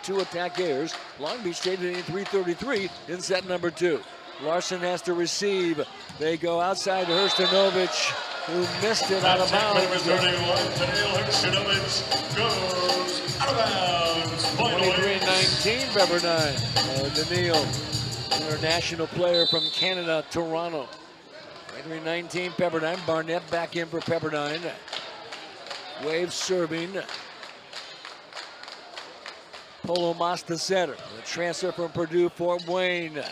2 attack errors. Long Beach State in 3:33 in set number 2. Larson has to receive. They go outside to Hurstanovich, who missed it out of bounds. 23-19 Pepperdine. Daniil, international player from Canada, Toronto. 23-19 Pepperdine. Barnett back in for Pepperdine. Waves serving. Polo Masta center. The transfer from Purdue, Fort Wayne.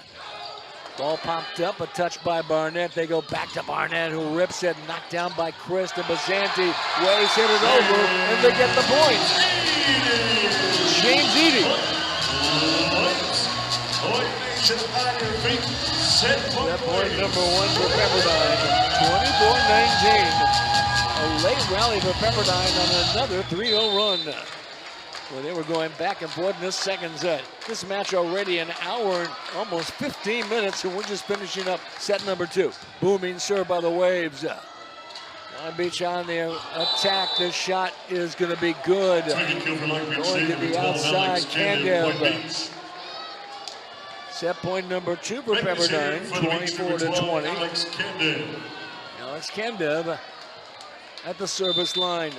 Ball popped up, a touch by Barnett. They go back to Barnett, who rips it, knocked down by Christ and Pizzanti. Waves hit it over, and they get the point. James Edie. That point number 1 for Pepperdine. 24-19. A late rally for Pepperdine on another 3-0 run. Well, they were going back and forth in this second set. This match already an hour and almost 15 minutes, and we're just finishing up set number 2. Booming serve by the Waves. Long Beach on the attack. This shot is going to be good. Going to the outside, Candell. Set point number 2 for Pepperdine, 24-20. Alex Candell at the service line.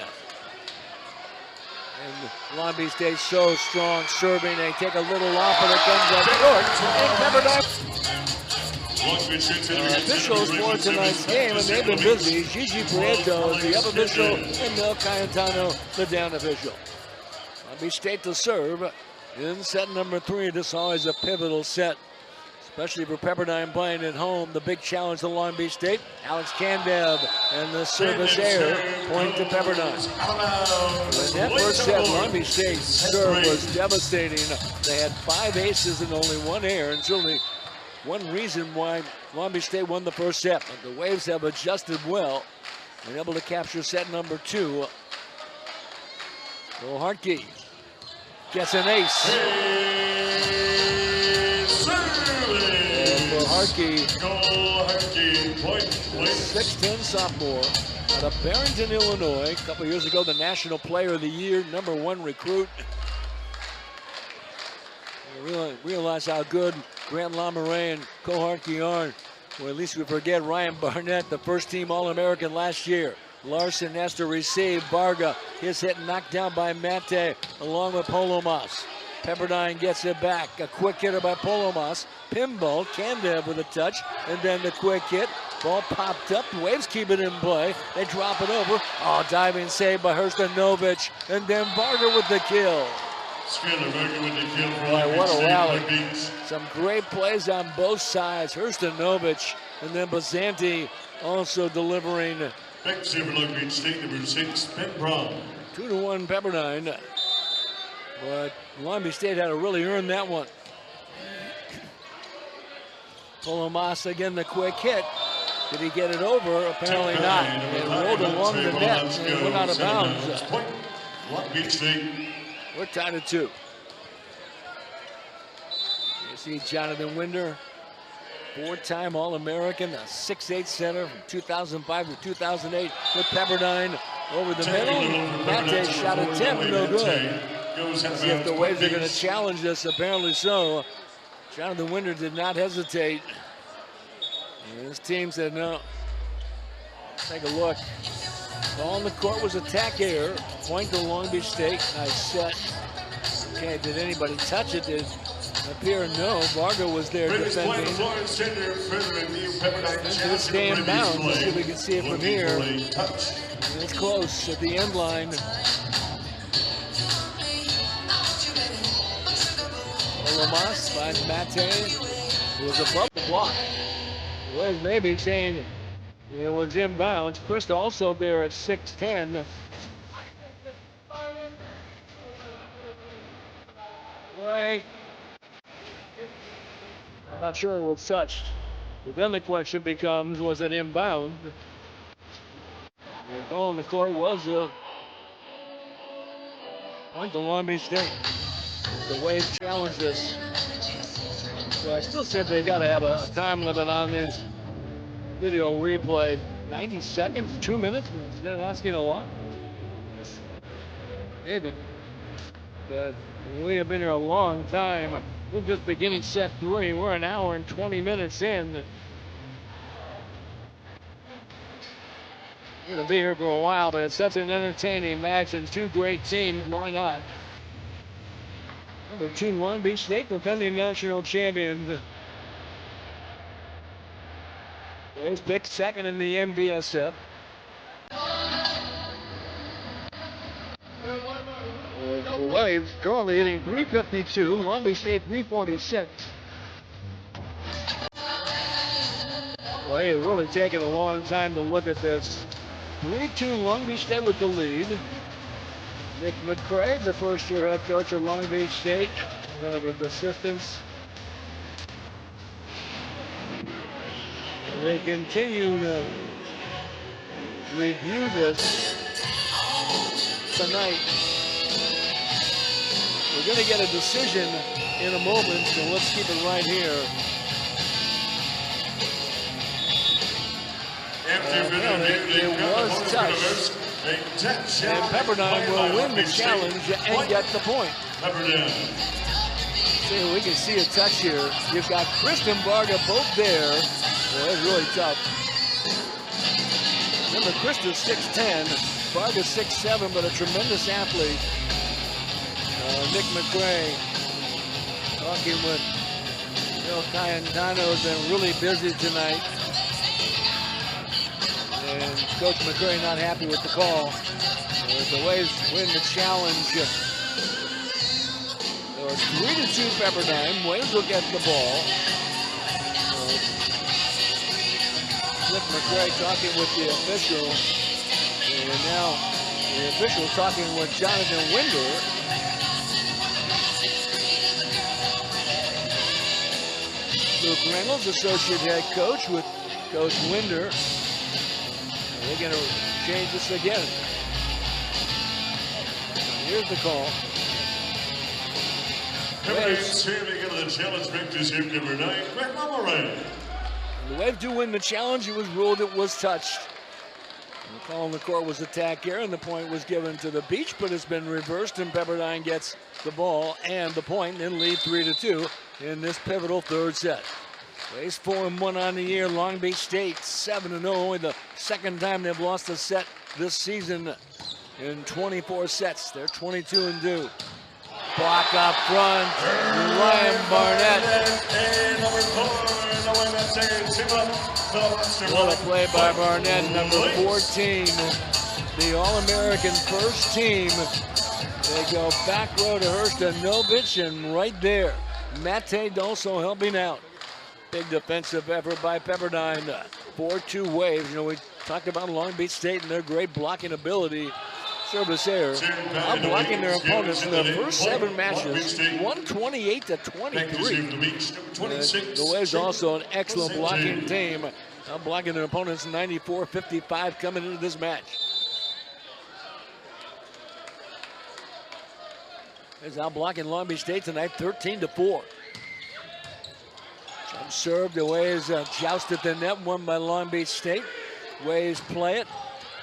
And Long Beach State so strong serving. They take a little off, but it comes up short. And Pepperdine. Officials for tonight's game, and they've been busy. Gigi Prieto is the up official, and Mel Cayetano, the down official. Long Beach State to serve in set number 3. This is always a pivotal set, especially for Pepperdine playing at home. The big challenge to Long Beach State. Alex Candev and the service air point to Pepperdine. In that first set, Long Beach State's serve was devastating. They had 5 aces and only 1 error, and certainly one reason why Long Beach State won the first set. But the Waves have adjusted well and able to capture set number 2. Hartke gets an ace. Hartke, 6'10" sophomore out of Barrington, Illinois. A couple years ago, the National Player of the Year, #1 recruit. You realize how good Grant Lamoureux and Hartke are. Well, at least we forget Ryan Barnett, the first-team All-American last year. Larson has to receive. Varga, his hit knocked down by Mate along with Polomas. Pepperdine gets it back. A quick hitter by Polomas. Pinball, Candev with a touch, and then the quick hit. Ball popped up. The Waves keep it in play. They drop it over. Oh, diving save by Hrstanovic, and then Varga with the kill. Boy, what a rally. Some great plays on both sides. Hrstanovic, and then Basanti also delivering. Back to Long Beach State, number 6, Penn Brown. 2-1 Pepperdine. But Long Beach State had to really earn that one. Polomas again, the quick hit. Did he get it over? Apparently not. It rolled along the net and went out of bounds. Long Beach State. We're tied at 2. You see Jonathan Winder, 4-time All-American, a 6'8" center from 2005 to 2008 with Pepperdine over the middle. Mate shot at 10, no good. See if the Waves are going to challenge this. Apparently so. Jonathan Winder did not hesitate. And his team said no. Take a look. Ball on the court was attack error. Point to Long Beach State. Nice set. Okay, did anybody touch it? Did appear no. Varga was there defending. It's stay in bounds. Let's see if we can see it from here. And it's close at the end line. Polomas finds Mate, who was above the block. Well, maybe saying it was inbounds. Chris also there at 6'10". Right. I'm not sure it was touched. But then the question becomes, was it inbound? The ball on the court was a point to Long Beach State. The Waves challenged this. So I still said they got to have a time limit on this video replay. 90 seconds, 2 minutes, instead of asking a lot. Maybe. But we have been here a long time. We're just beginning set 3. We're an hour and 20 minutes in. We're going to be here for a while, but it's such an entertaining match and 2 great teams. Why not? Number 2, Long Beach State, defending national champions. Waves picked 2nd in the NBSF. The Waves currently hitting .352, Long Beach State .346. Well, it's really taken a long time to look at this. 3-2 Long Beach State with the lead. Nick McCray, the first-year head coach of Long Beach State, with assistants. They continue to review this tonight. We're going to get a decision in a moment, so let's keep it right here. It was touched. And Pepperdine will win the challenge and get the point. See, we can see a touch here. You've got Chris and Varga both there. Well, that's really tough. Remember, Chris is 6'10", Varga's 6'7", but a tremendous athlete. Nick McRae talking with Bill Cayentano's been really busy tonight. And Coach McRae not happy with the call. The Waves win the challenge. So it's 3-2 Pepperdine. Waves will get the ball. Nick McRae talking with the official. And now the official talking with Jonathan Winder. Luke Reynolds, associate head coach, with Coach Winder. And they're going to change this again. Here's the call. Waves here to get the challenge victors here, number 9, Greg Montgomery. The Waves do win the challenge. It was ruled it was touched. The call on the court was attack here, and the point was given to the Beach, but it's been reversed, and Pepperdine gets the ball and the point and lead 3-2 in this pivotal third set. Waves 4-1 on the year. Long Beach State 7-0. Only the second time they've lost a set this season in 24 sets. They're 22-2. Block up front. Ryan Barnett. What a play by Barnett, number 14. The All-American first team. They go back row to Hrstanovic, and right there, Mate also helping out. Big defensive effort by Pepperdine. 4-2 Waves. You know, we talked about Long Beach State and their great blocking ability. Service error. Blocking their opponents in their first 7 matches, 128-23. The Waves also an excellent blocking team. Blocking their opponents 94-55 coming into this match. Is out blocking Long Beach State tonight, 13-4. Jump serve, the Waves joust at the net, won by Long Beach State. Waves play it,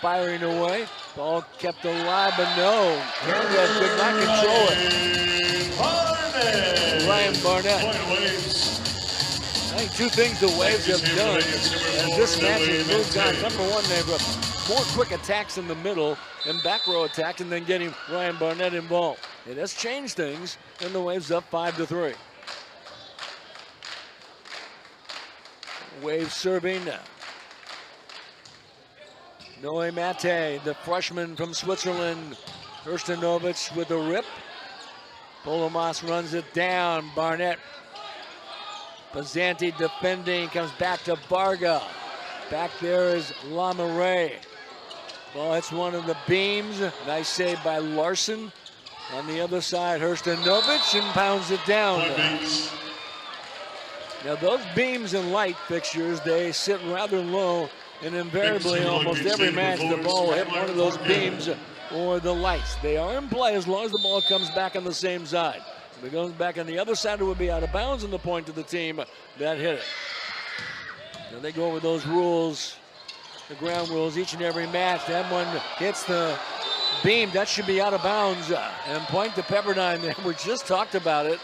firing away. Ball kept alive, but no. Conrad could not control it. Ryan Barnett. I think 2 things the Waves have done as this match has moved on. Number 1, they've more quick attacks in the middle and back row attacks, and then getting Ryan Barnett involved. It has changed things, and the Waves up 5-3. Waves serving now. Noe Mate, the freshman from Switzerland. Hrstanovic with a rip. Polomas runs it down. Barnett. Pizzanti defending, comes back to Varga. Back there is Lamaray. Ball hits one of the beams. Nice save by Larson. On the other side, Hrstanovic, and pounds it down. Now those beams and light fixtures, they sit rather low. And invariably, almost every match, the ball will hit one of those beams or the lights. They are in play as long as the ball comes back on the same side. If it goes back on the other side, it would be out of bounds, and the point to the team that hit it. Now they go over those rules, the ground rules, each and every match. That one hits the beam. That should be out of bounds. And point to Pepperdine. We just talked about it.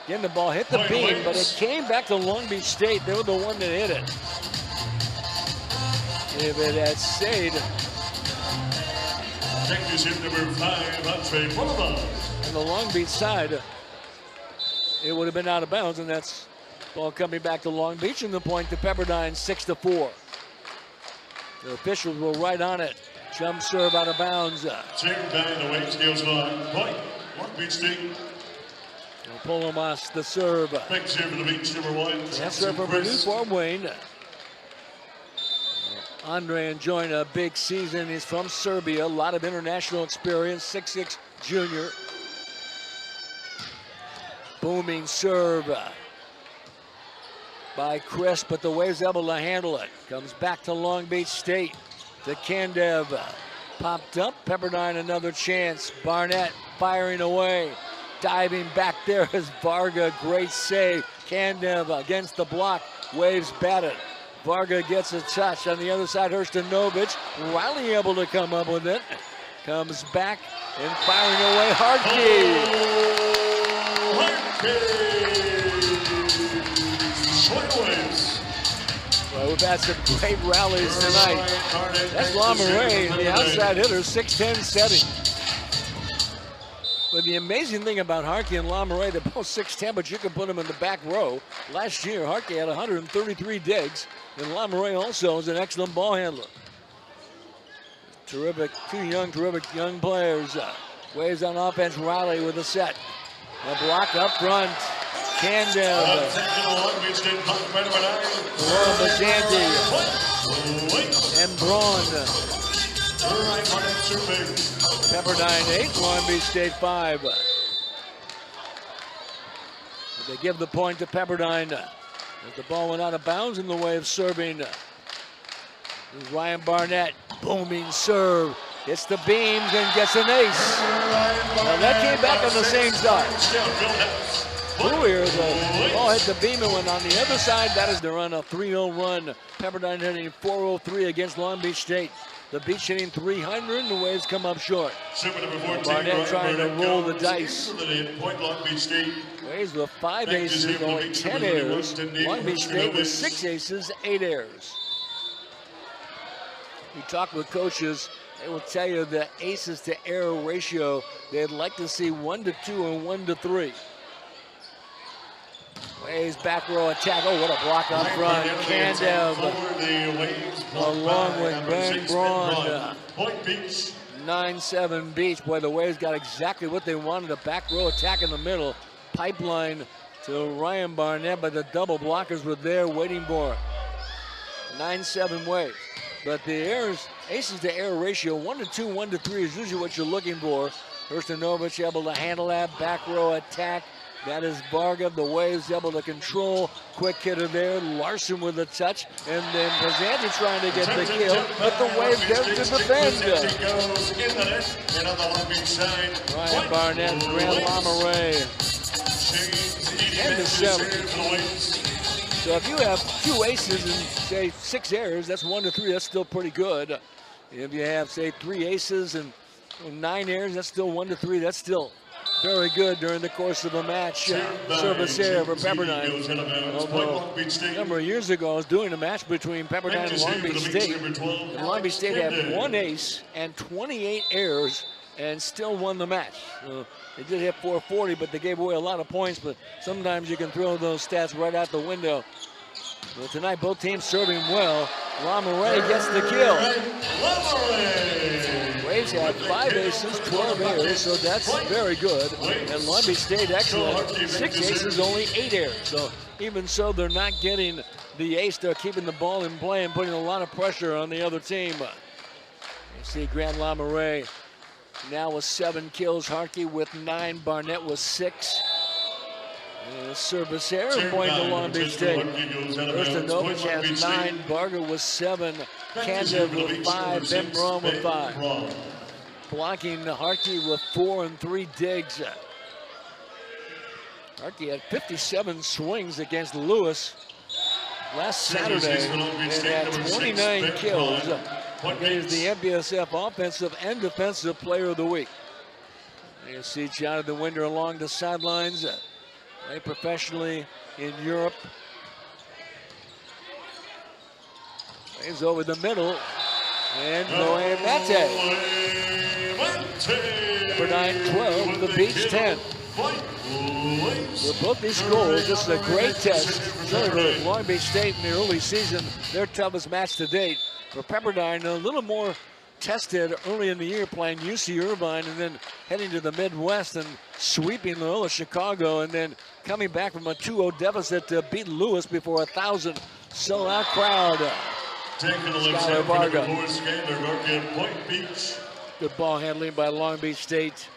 Again, the ball hit the beam, but it came back to Long Beach State. They were the one that hit it. If it had stayed. Number 5, on the Long Beach side, it would have been out of bounds, and that's ball coming back to Long Beach, and the point to Pepperdine, 6-4. The officials were right on it. Jump serve out of bounds. The Waves goes on. Point, Long Beach State. Polomas the serve. Big serve for the Beach, number 1. That's serve from Purdue for Wayne. Andre enjoying a big season. He's from Serbia, a lot of international experience, 6'6" junior. Booming serve by Chris, but the Waves able to handle it. Comes back to Long Beach State, to Kandev. Popped up, Pepperdine another chance. Barnett firing away. Diving back there is Varga, great save. Kandev against the block, Waves bat it. Varga gets a touch on the other side. Hrstanovic, Riley able to come up with it. Comes back and firing away. Hartke. Well, we've had some great rallies tonight. That's Lamaray, the outside hitter, 6'10" setting. But the amazing thing about Harkey and Lamoureux, they're both 6'10", but you can put them in the back row. Last year, Harkey had 133 digs, and Lamoureux also is an excellent ball handler. Terrific, terrific young players. Waves on offense, Riley with a set. A block up front. Candev. Laura Bazzanti. And Braun. Pepperdine 8, Long Beach State 5. They give the point to Pepperdine as the ball went out of bounds in the way of serving. This is Ryan Barnett, booming serve. Hits the beams and gets an ace. Now that came back on the same side. Earlier, the ball hit the beam and went on the other side. That is to run a 3-0 run. Pepperdine hitting 403 against Long Beach State. The Beach hitting 300, and the Waves come up short. Barnett trying to roll the dice. Waves with 5 aces, only 10 errors. Long Beach State with 6 aces, 8 errors. You talk with coaches, they will tell you the aces to error ratio, they'd like to see 1 to 2 and 1 to 3. Waves back row attack. Oh, what a block up front. Candev along with Ben Braun. 9-7 Beach. Boy, the Waves got exactly what they wanted. A back row attack in the middle. Pipeline to Ryan Barnett, but the double blockers were there waiting for it. 9-7 Waves. But the errors, aces to error ratio, 1 to 2, 1 to 3 is usually what you're looking for. Herstanovich able to handle that back row attack. That is Varga. The Waves able to control. Quick hitter there. Larson with a touch. And then Bazzanti trying to get the kill. But the Waves there to defend. Ryan Barnett, Grant Lamoureux. And the 7. So if you have 2 aces and say 6 errors, that's 1 to 3. That's still pretty good. If you have, say, 3 aces and 9 errors, that's still 1 to 3. That's still very good during the course of a match. Service error for Pepperdine. Although a number of years ago, I was doing a match between Pepperdine and Long Beach State. And Long Beach State had 1 ace and 28 errors and still won the match. So they did hit 440, but they gave away a lot of points. But sometimes you can throw those stats right out the window. Well, tonight, both teams serving well. Lamoureux gets the kill. Waves had 5 aces, 12 errors, so that's very good. And Long Beach State excellent, 6 aces, only 8 errors. So even so, they're not getting the ace. They're keeping the ball in play and putting a lot of pressure on the other team. You see Grant Lamoureux now with 7 kills. Harkey with 9, Barnett with 6. And a service error point to Long Beach State. Herstanovich has 9, Varga with 7, Candev with 5, Ben Braun with 5. Blocking Harkey with 4 and 3 digs. Harkey had 57 swings against Lewis last Saturday and had 29 kills. He is the NBSF Offensive and Defensive Player of the Week. You see Jonathan Winder along the sidelines. Played professionally in Europe. Plays over the middle. And Loe Mate. Pepperdine 12, the Beach 10. With both these goals, this is a great test. Certainly for Long Beach State in the early season, their toughest match to date. For Pepperdine, a little more tested early in the year playing UC Irvine and then heading to the Midwest and sweeping Loyola Chicago and then coming back from a 2-0 deficit to beat Lewis before 1,000 sellout crowd. Skylar Varga. Good ball handling by Long Beach State.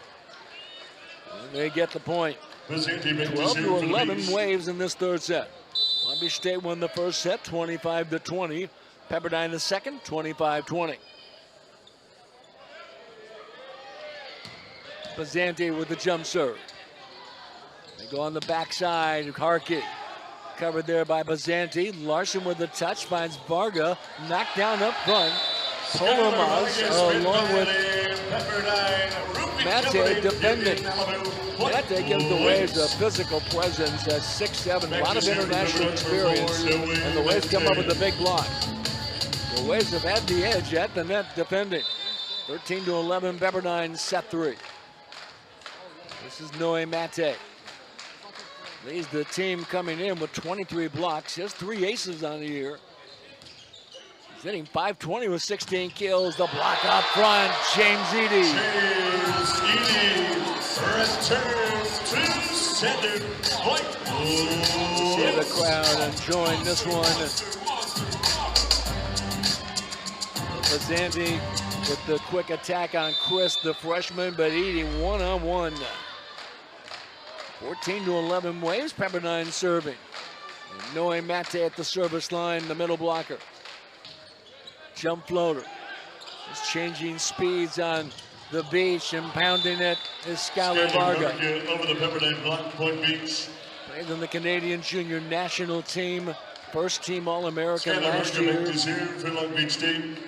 And they get the point. 12-11 Waves in this third set. Long Beach State won the first set 25-20. Pepperdine the second 25-20. Bazzanti with the jump serve. They go on the backside. Harkey covered there by Bazzanti. Larson with the touch finds Varga. Knocked down up front. Polomaz along with Mate defending. Mate gives the Waves a physical presence at 6'7", a lot of international experience, and the Waves come up with a big block. The Waves have had the edge at the net defending. 13-11 Pepperdine set 3. This is Noe Mate. Leads the team coming in with 23 blocks. He has 3 aces on the year. He's hitting .520 with 16 kills. The block up front, James Eady. James Eady returns to center point. See the crowd enjoying this one. Lazanti with the quick attack on Chris, the freshman, but Eady one-on-one. 14-11 Waves, Pepperdine serving. And Noe Mate at the service line, the middle blocker. Jump floater. He's changing speeds on the beach and pounding it is Skylar Varga. Over the Pepperdine block point beach. Played on the Canadian Junior National Team. First team All-American last year. For Long Beach State.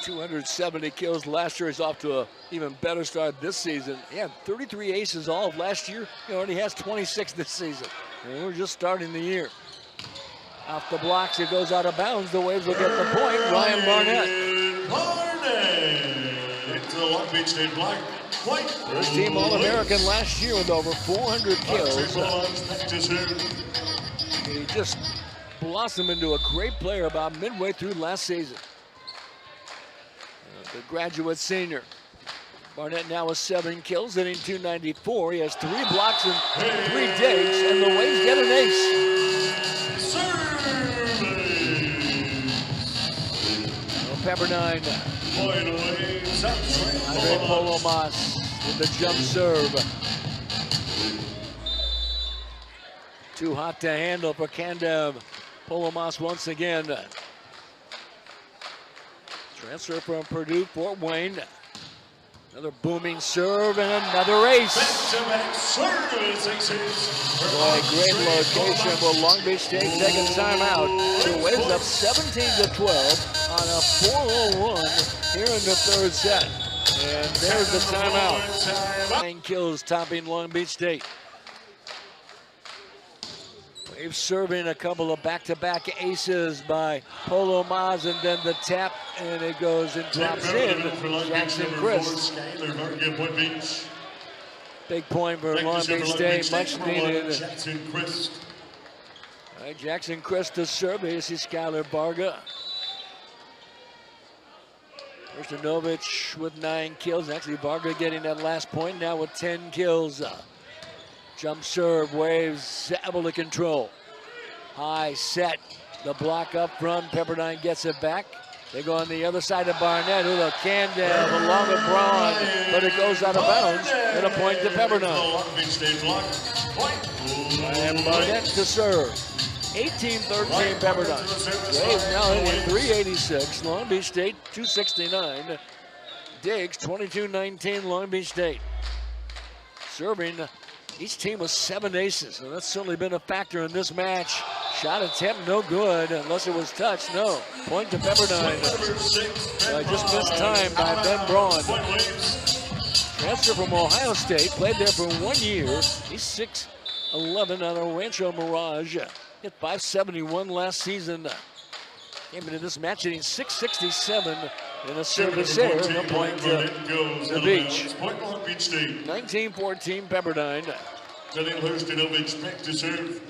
270 kills last year. He's off to an even better start this season. He had 33 aces all of last year. He already has 26 this season. And we're just starting the year. Off the blocks, it goes out of bounds. The Waves will get the point. Ryan Barnett. Into the Long Beach State block. Point. First team All-American last year with over 400 kills. He just blossomed into a great player about midway through last season. The graduate senior. Barnett now with 7 kills, hitting .294. He has 3 blocks and 3 digs, and the Waves get an ace. Pepperdine. Andre Polomas with the jump serve. Too hot to handle for Kandev. Polomas once again. Transfer from Purdue, Fort Wayne. Another booming serve and another ace. Boy, great location. Will Long Beach State take a timeout? The Waves up 17-12 on a 4-0 run here in the third set. And there's the timeout. 9 kills topping Long Beach State. Waves serving a couple of back-to-back aces by Polomas, and then the tap, and it goes and drops in. Jackson Chris. Big point for Long Beach State, much needed. Jackson Chris. All right, Jackson Chris to serve. This is Skylar Varga. Krstanovich with 9 kills. Actually, Varga getting that last point now with 10 kills. Jump serve, Waves able to control. High set, the block up front. Pepperdine gets it back. They go on the other side of Barnett, who the Kandev along with Braun, but it goes out of bounds and a point to Pepperdine. And Barnett to serve. 18-13 Pepperdine. Waves now hitting 386. Long Beach State 269. Diggs 22-19 Long Beach State. Serving. Each team with 7 aces, and that's certainly been a factor in this match. Shot attempt, no good, unless it was touched, no. Point to Pepperdine. Just missed time by Ben Braun. Transfer from Ohio State, played there for 1 year. He's 6'11" on a Rancho Mirage. Hit .571 last season. Came into this match hitting .667 in a service error, and a point to the beach. 19-14 Pepperdine.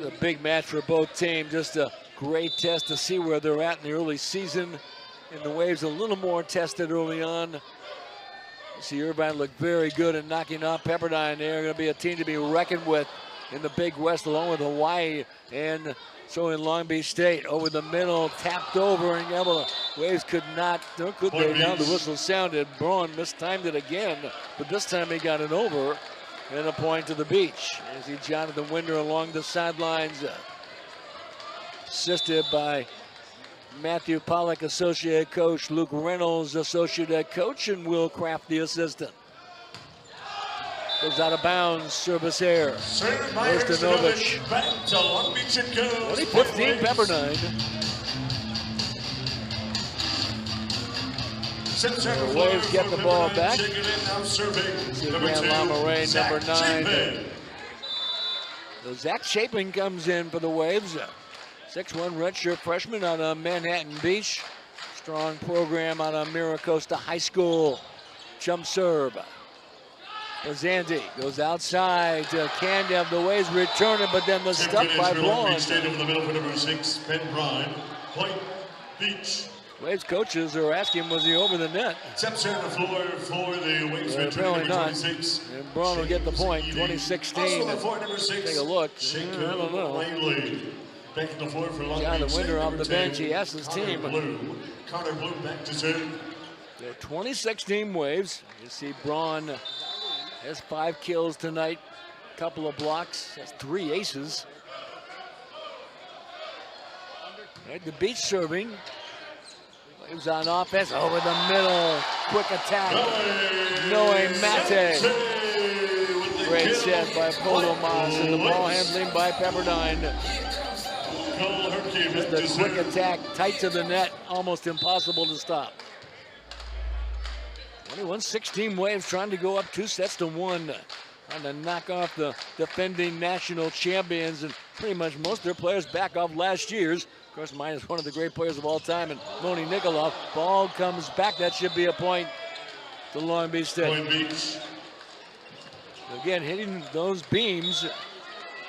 A big match for both teams. Just a great test to see where they're at in the early season. And the Waves a little more tested early on. You see Irvine look very good at knocking off Pepperdine. They're going to be a team to be reckoned with in the Big West, along with Hawaii and so in Long Beach State. Over the middle, tapped over, and able to, Waves could not, nor could they. Now the whistle sounded. Braun mistimed it again, but this time he got it over, and a point to the beach. You see Jonathan Winder along the sidelines, assisted by Matthew Pollock, associate coach, Luke Reynolds, associate head coach, and Will Kraft, the assistant. Goes out of bounds, service error. Krstanovich. 20-15 Pepperdine. The Waves get the ball back. See Grant Lamaray, number 9. So Zach Chapin comes in for the Waves. 6'1" redshirt freshman out of Manhattan Beach. Strong program out of Mira Costa High School. Jump serve. Zandy goes outside to Candev. The Waves return it, but then the stop by Braun. Stayed over the middle for number 6, Pepperdine, Point Beach. Waves coaches are asking, was he over the net? Steps on the floor for the Waves apparently not. 26. And Braun will get the point, 2016. Also the floor, number 6. Take a look. I don't know. Back to the floor for Long John, the Beach. winner off the bench. He asked his team. Connor Blue back to serve. The 2016 Waves. You see Braun has 5 kills tonight, couple of blocks, has 3 aces. Right, the Beach serving. Waves on offense, over the middle, quick attack. Noe Mate. Great set by Polomas, and the ball handling by Pepperdine. Just a quick attack, tight to the net, almost impossible to stop. 21-16 Waves trying to go up 2-1. Trying to knock off the defending national champions, and pretty much most of their players back off last year's. Of course, mine is one of the great players of all time, and Moni Nikolov. Ball comes back. That should be a point to Long Beach State. Point Beach. Again, hitting those beams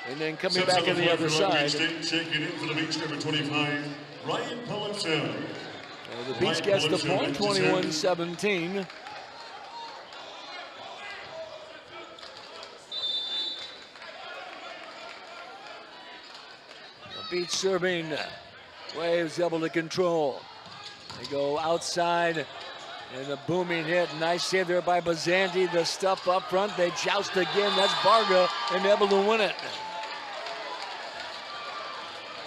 and then coming back on the other side. Checking in for the Beach, number 25, Ryan Pelletier. The Beach gets the point, 21-17. Beach serving, Waves able to control. They go outside, and a booming hit. Nice save there by Bazanti. The stuff up front, they joust again. That's Varga, and able to win it.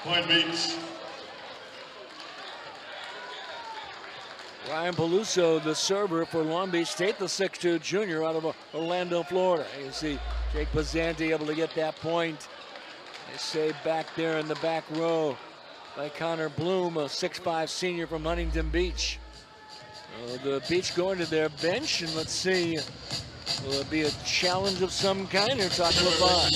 Point Beach. Ryan Peluso, the server for Long Beach State, the 6'2 junior out of Orlando, Florida. You see Jake Bazanti able to get that point. They save back there in the back row by Connor Bloom, a 6'5 senior from Huntington Beach. The Beach going to their bench, and let's see, will it be a challenge of some kind or talking about?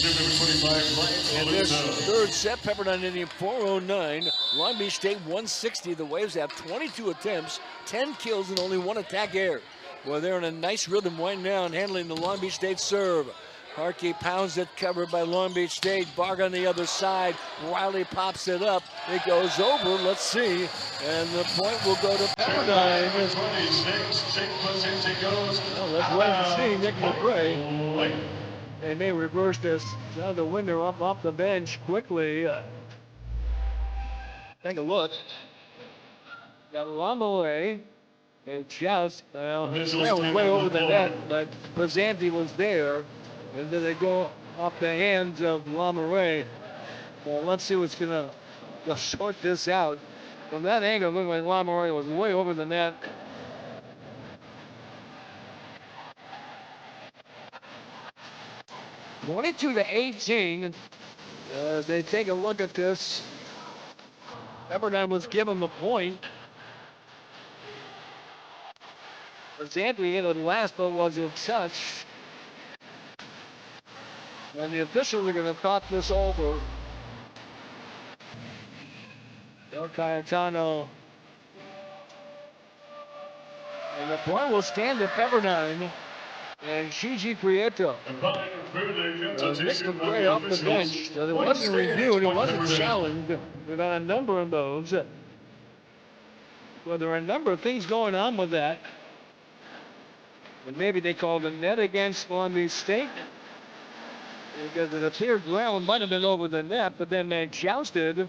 And this third set, Pepperdine Indian 409, Long Beach State 160. The Waves have 22 attempts, 10 kills, and only 1 attack error. Well, they're in a nice rhythm right now and handling the Long Beach State serve. Harkey pounds it, covered by Long Beach State. Varga on the other side. Riley pops it up. It goes over. Let's see. And the point will go to Pepperdine. Well, let's wait and see. Nick McRae. They may reverse this. Now the winner up off the bench quickly. Take a look. Got Lamoureux and Joust. Well, that was way over the net, but Bazanti was there. And then they go off the hands of Lamoureux. Well, let's see what's gonna sort this out. From that angle, it looked like Lamoureux was way over the net. (22-18). They take a look at this. Pepperdine was given the point. Bazanti hit it last, but wasn't touched. And the officials are going to talk this over. Del Cayetano. And the point will stand at Pepperdine. And Gigi Prieto. Nick McRae off the bench. So it wasn't reviewed, it wasn't challenged. We've got a number of those. Well, there are a number of things going on with that. And maybe they called a net against Long Beach State. Because it appeared ground might have been over the net, but then they jousted.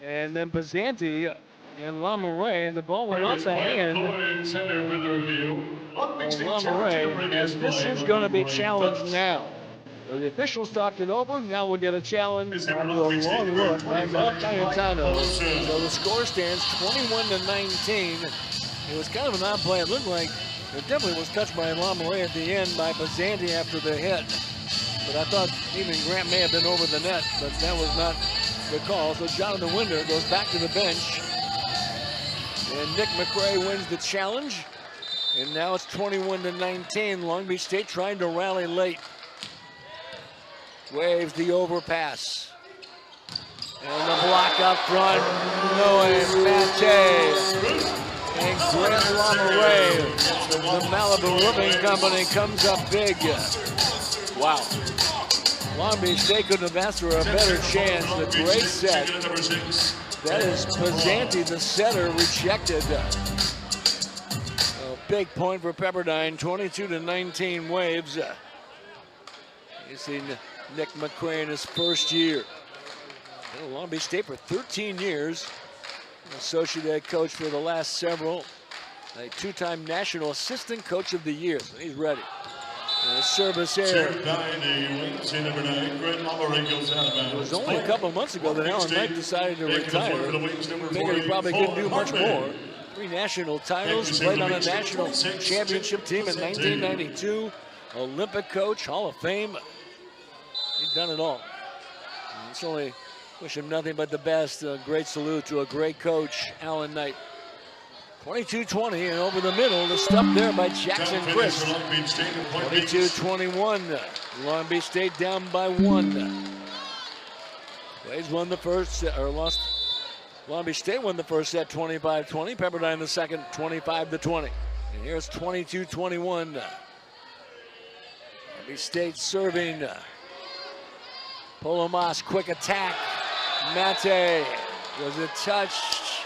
And then Bazanti and Lamoureux, and the ball went off the hand. Lamoureux, and this is going to be challenged now. So the officials talked it over. Now we'll get a challenge. A long look by Cayetano. So the score stands 21-19. It was kind of an odd play. It looked like it definitely was touched by Lamoureux at the end by Bazanti after the hit. But I thought even Grant may have been over the net, but that was not the call. So Jonathan Winder goes back to the bench. And Nick McRae wins the challenge. And now it's 21-19. Long Beach State trying to rally late. Waves the overpass. And the block up front. Noe Mate. And Grant Lamoureux, the Malibu Roofing Company, comes up big. Wow. Long Beach State couldn't have asked for a better chance. The great set. That is Pizzanti, the setter, rejected. A big point for Pepperdine, 22-19 Waves. You see Nick McCray in his first year. Long Beach State for 13 years. Associate head coach for the last several. A two-time National Assistant Coach of the Year. So he's ready. And a service here. It was only a couple months ago that Alan Knight decided to retire. Figured he probably couldn't do much more. 3 national titles, played on a national championship team in 1992. Olympic coach, Hall of Fame. He's done it all. And it's only wish him nothing but the best. A great salute to a great coach, Alan Knight. 22-20 and over the middle, the stuff there by Jackson Chris. 22-21. Long Beach State down by 1. Waves won the first, or lost. Long Beach State won the first set 25-20. Pepperdine the second 25-20. And here's 22-21. Long Beach State serving. Polomas, quick attack. Mate, was it touched?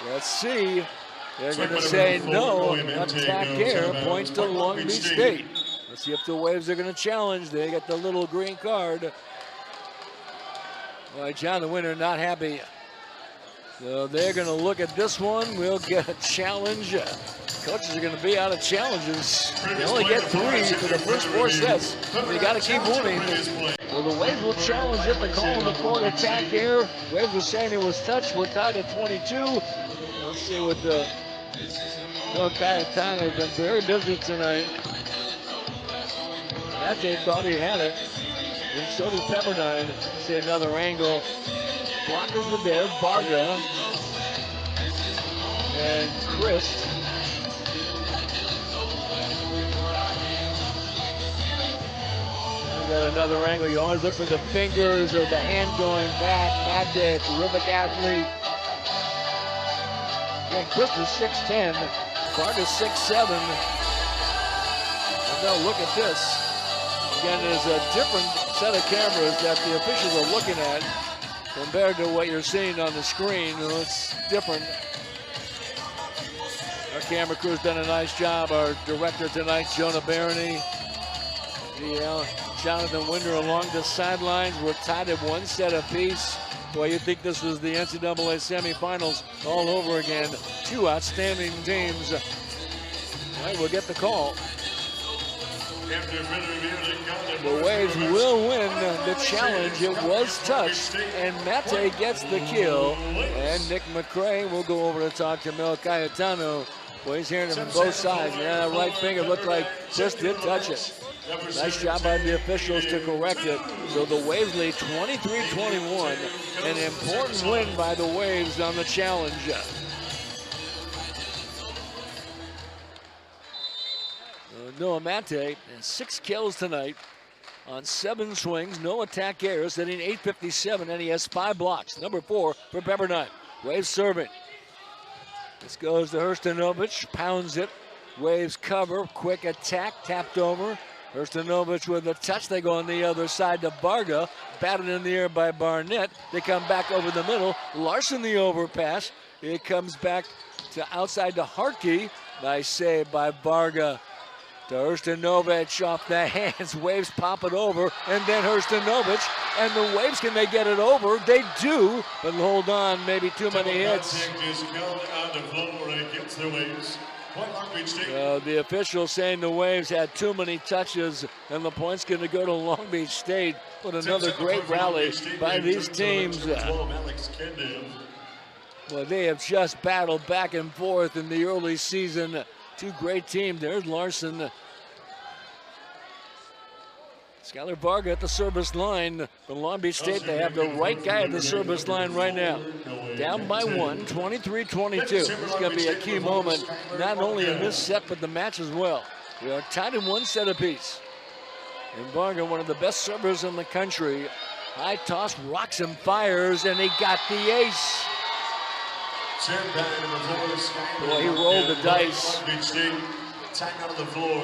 Let's see. They're going to say no. Attack here, points to Long Beach State. Let's see if the Waves are going to challenge. They get the little green card. Boy, John the winner not happy. So they're going to look at this one. We'll get a challenge. Coaches are going to be out of challenges. They only get 3 for the first 4 sets. They got to keep winning. Well, the Waves will challenge it. They're calling the forward attack here. Waves were saying it was touched. We're tied at 22. Let's see what the Kayatana has been very busy tonight. That day thought he had it. And so did Pepperdine. See another angle. Blockers are there. Varga and Chris. Got another angle. You always look for the fingers or the hand going back. Mate, terrific athlete. Again, Chris is 6'10". Varga's 6'7". And now look at this. Again, there's a different set of cameras that the officials are looking at compared to what you're seeing on the screen. It's different. Our camera crew's done a nice job. Our director tonight, Jonah Barony. Jonathan Winder along the sidelines. We're tied at 1 set apiece. Boy, you think this was the NCAA semifinals all over again. 2 outstanding teams. All right, we'll get the call. The Waves will win the challenge. It was touched, and Mate gets the kill. And Nick McCray will go over to talk to Mel Cayetano. Boy, he's hearing it from both sides. Yeah, that right finger looked like Chris did touch it. Nice job by the officials to correct it. So the Waves lead 23-21. An important win by the Waves on the challenge. Noah Mate has 6 kills tonight on 7 swings. No attack errors, hitting .857, and he has 5 blocks. Number 4 for Pepperdine. Waves serving. This goes to Hrstanovic, pounds it. Waves cover, quick attack, tapped over. Hrstanovic with a touch. They go on the other side to Varga. Batted in the air by Barnett. They come back over the middle. Larson the overpass. It comes back to outside to Hartke. Nice save by Varga. To Hrstanovic off the hands. Waves pop it over. And then Hrstanovic. And the Waves, can they get it over? They do. But hold on, maybe too many hits. The official saying the Waves had too many touches, and the point's going to go to Long Beach State. But another great rally by these teams. Well, they have just battled back and forth in the early season. 2 great teams. There's Larson. Skylar Varga at the service line. For Long Beach State, they have the right guy at the service line right now. Down by 1, 23-22. This is going to be a key moment, not only in this set, but the match as well. We are tied in 1 set apiece. And Varga, one of the best servers in the country. High toss, rocks and fires, and he got the ace. Boy, he rolled the dice. Time out of the floor.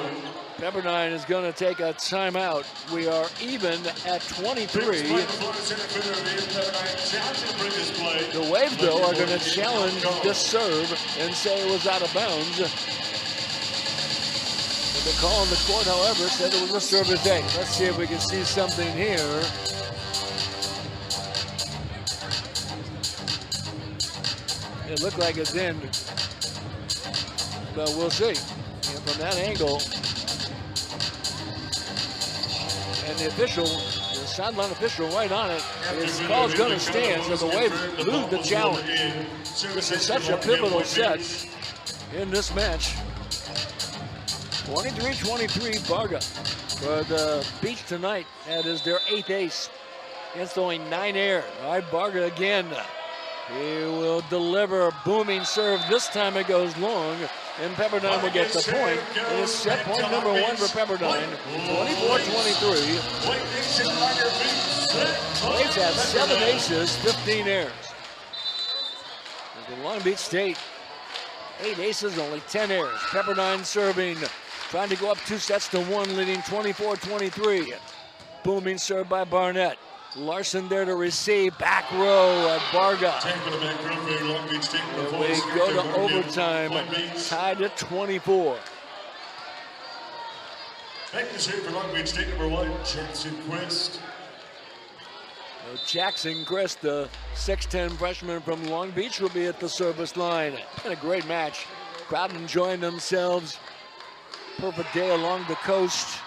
Pepperdine is going to take a timeout. We are even at 23. The Waves, though, are going to challenge this serve and say it was out of bounds. The call on the court, however, said it was a service day. Let's see if we can see something here. It looked like it's in, but we'll see. And from that angle, and the official, the sideline official right on it, his call's going to stand, so the Waves lose the challenge. This is such a pivotal set in this match. 23-23 Varga for the Beach tonight. That is their 8th ace against only 9 air. All right, Varga again. He will deliver a booming serve. This time it goes long, and Pepperdine will get the point. It is set point number 1 for Pepperdine, 24-23. Waves have 7 aces, 15 airs. And Long Beach State, 8 aces, only 10 airs. Pepperdine serving, trying to go up 2-1, leading 24-23. Booming serve by Barnett. Larson there to receive, back row at Varga. And we go to overtime, tied at 24. Back to serve for Long Beach State, number 1, Jackson Quist. Jackson Quist, the 6'10 freshman from Long Beach, will be at the service line. Been a great match. Crowd enjoying themselves. Perfect day along the coast.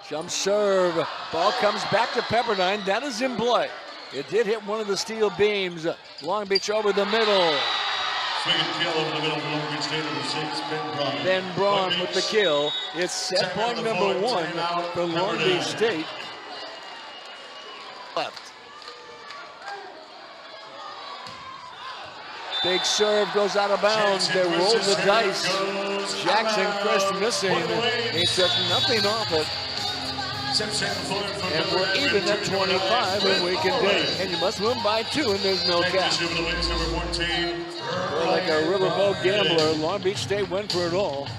Jump serve, ball comes back to Pepperdine, that is in play. It did hit one of the steel beams. Long Beach over the middle. Swing and kill over the middle for Long Beach State, number 6, Ben Braun. Ben Braun with the kill. It's set point number 1 for Long Beach State. Left. Big serve goes out of bounds. They roll the dice. Jackson Quist missing. He took nothing off it. And we're even at 25, and we can dig. And you must win by 2, and there's no cap. Like a riverboat gambler, Long Beach State went for it all.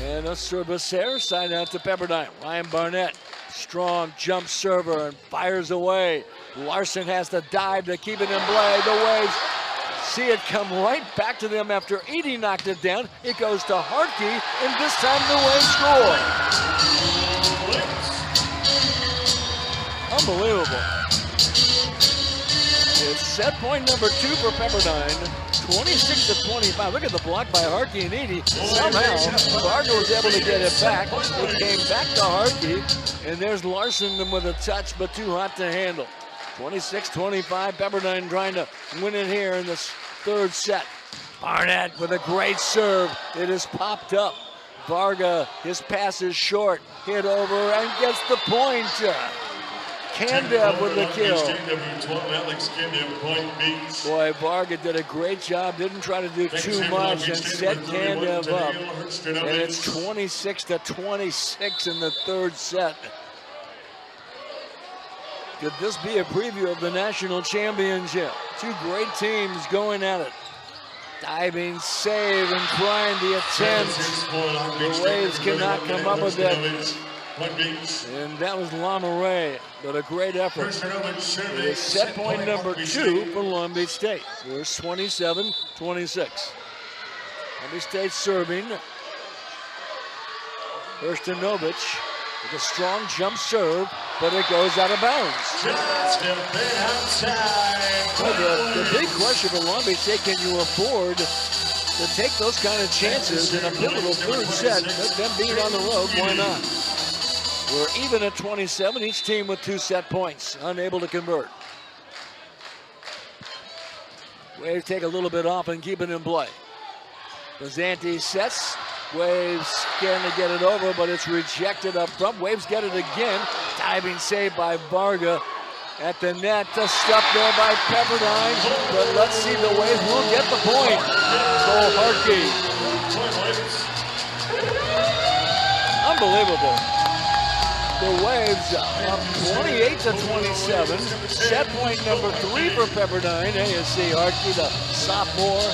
And a service there, side out to Pepperdine. Ryan Barnett, strong jump server, and fires away. Larson has to dive to keep it in play. The Waves see it come right back to them after Edie knocked it down. It goes to Hartke, and this time the Waves score. Unbelievable. It's set point number 2 for Pepperdine, 26-25. Look at the block by Hartke and Edie. Somehow, Varga was able to get it back. It came back to Hartke, and there's Larson with a touch, but too hot to handle. 26-25, Pepperdine trying to win it here in this 3rd set. Barnett with a great serve. It is popped up. Varga, his pass is short, hit over and gets the point. Candev with the kill. Boy, Varga did a great job, didn't try to do too much and set Candev up. And it's 26-26 in the 3rd set. Could this be a preview of the national championship? 2 great teams going at it. Diving, save, and trying the attempt. The Waves cannot come up with it. And that was Lamaray, but a great effort. It is set point number 2 for Long Beach State. There's 27-26. Long Beach State serving. Hurstanovich with a strong jump serve, but it goes out of bounds. Well, the big question for Long Beach State, can you afford to take those kind of chances in a pivotal 3rd set? Let them being on the road, why not? We're even at 27, each team with 2 set points, unable to convert. Waves take a little bit off and keep it in play. Bazzanti sets, Waves going to get it over, but it's rejected up front. Waves get it again, diving save by Varga at the net. The stuff there by Pepperdine, but let's see, the Waves will get the point. Cole Hartke. Unbelievable. The Waves up 28-27. Set point number 3 for Pepperdine. ASC Harkey, the sophomore.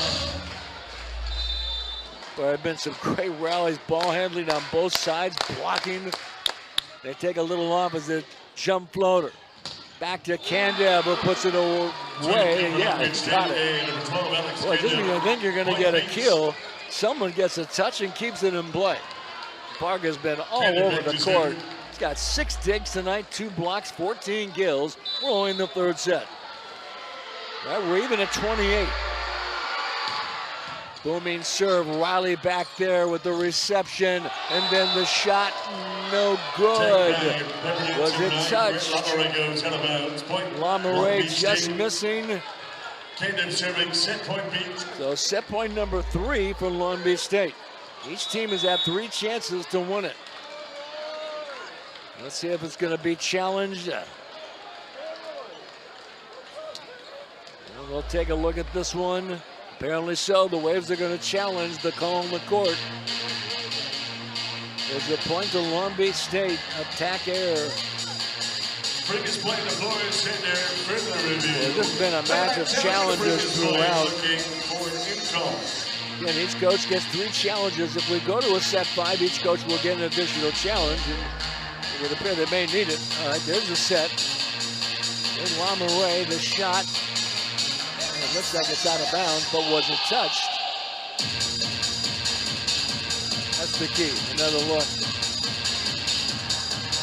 There have been some great rallies, ball handling on both sides, blocking. They take a little off as a jump floater. Back to Candev, who puts it away. Yeah, he's got it. Boy, just when you think you're going to get a kill, someone gets a touch and keeps it in play. Varga's been all over the court. He's got 6 digs tonight, 2 blocks, 14 kills. We're only in the 3rd set. Right, we're even at 28. Booming serve, Riley back there with the reception, and then the shot, no good. Was it touched? LaMurray just missing. So set point number 3 for Long Beach State. Each team has had 3 chances to win it. Let's see if it's going to be challenged. We'll take a look at this one. Apparently so. The Waves are going to challenge the call on the court. There's a point to Long Beach State. Attack air. Well, this has been a match of challenges throughout. Again, each coach gets 3 challenges. If we go to a set 5, each coach will get an additional challenge. And it would appear they may need it. All right, there's a set. There's LaMurray, the shot. It looks like it's out of bounds, but was it touched? That's the key. Another look.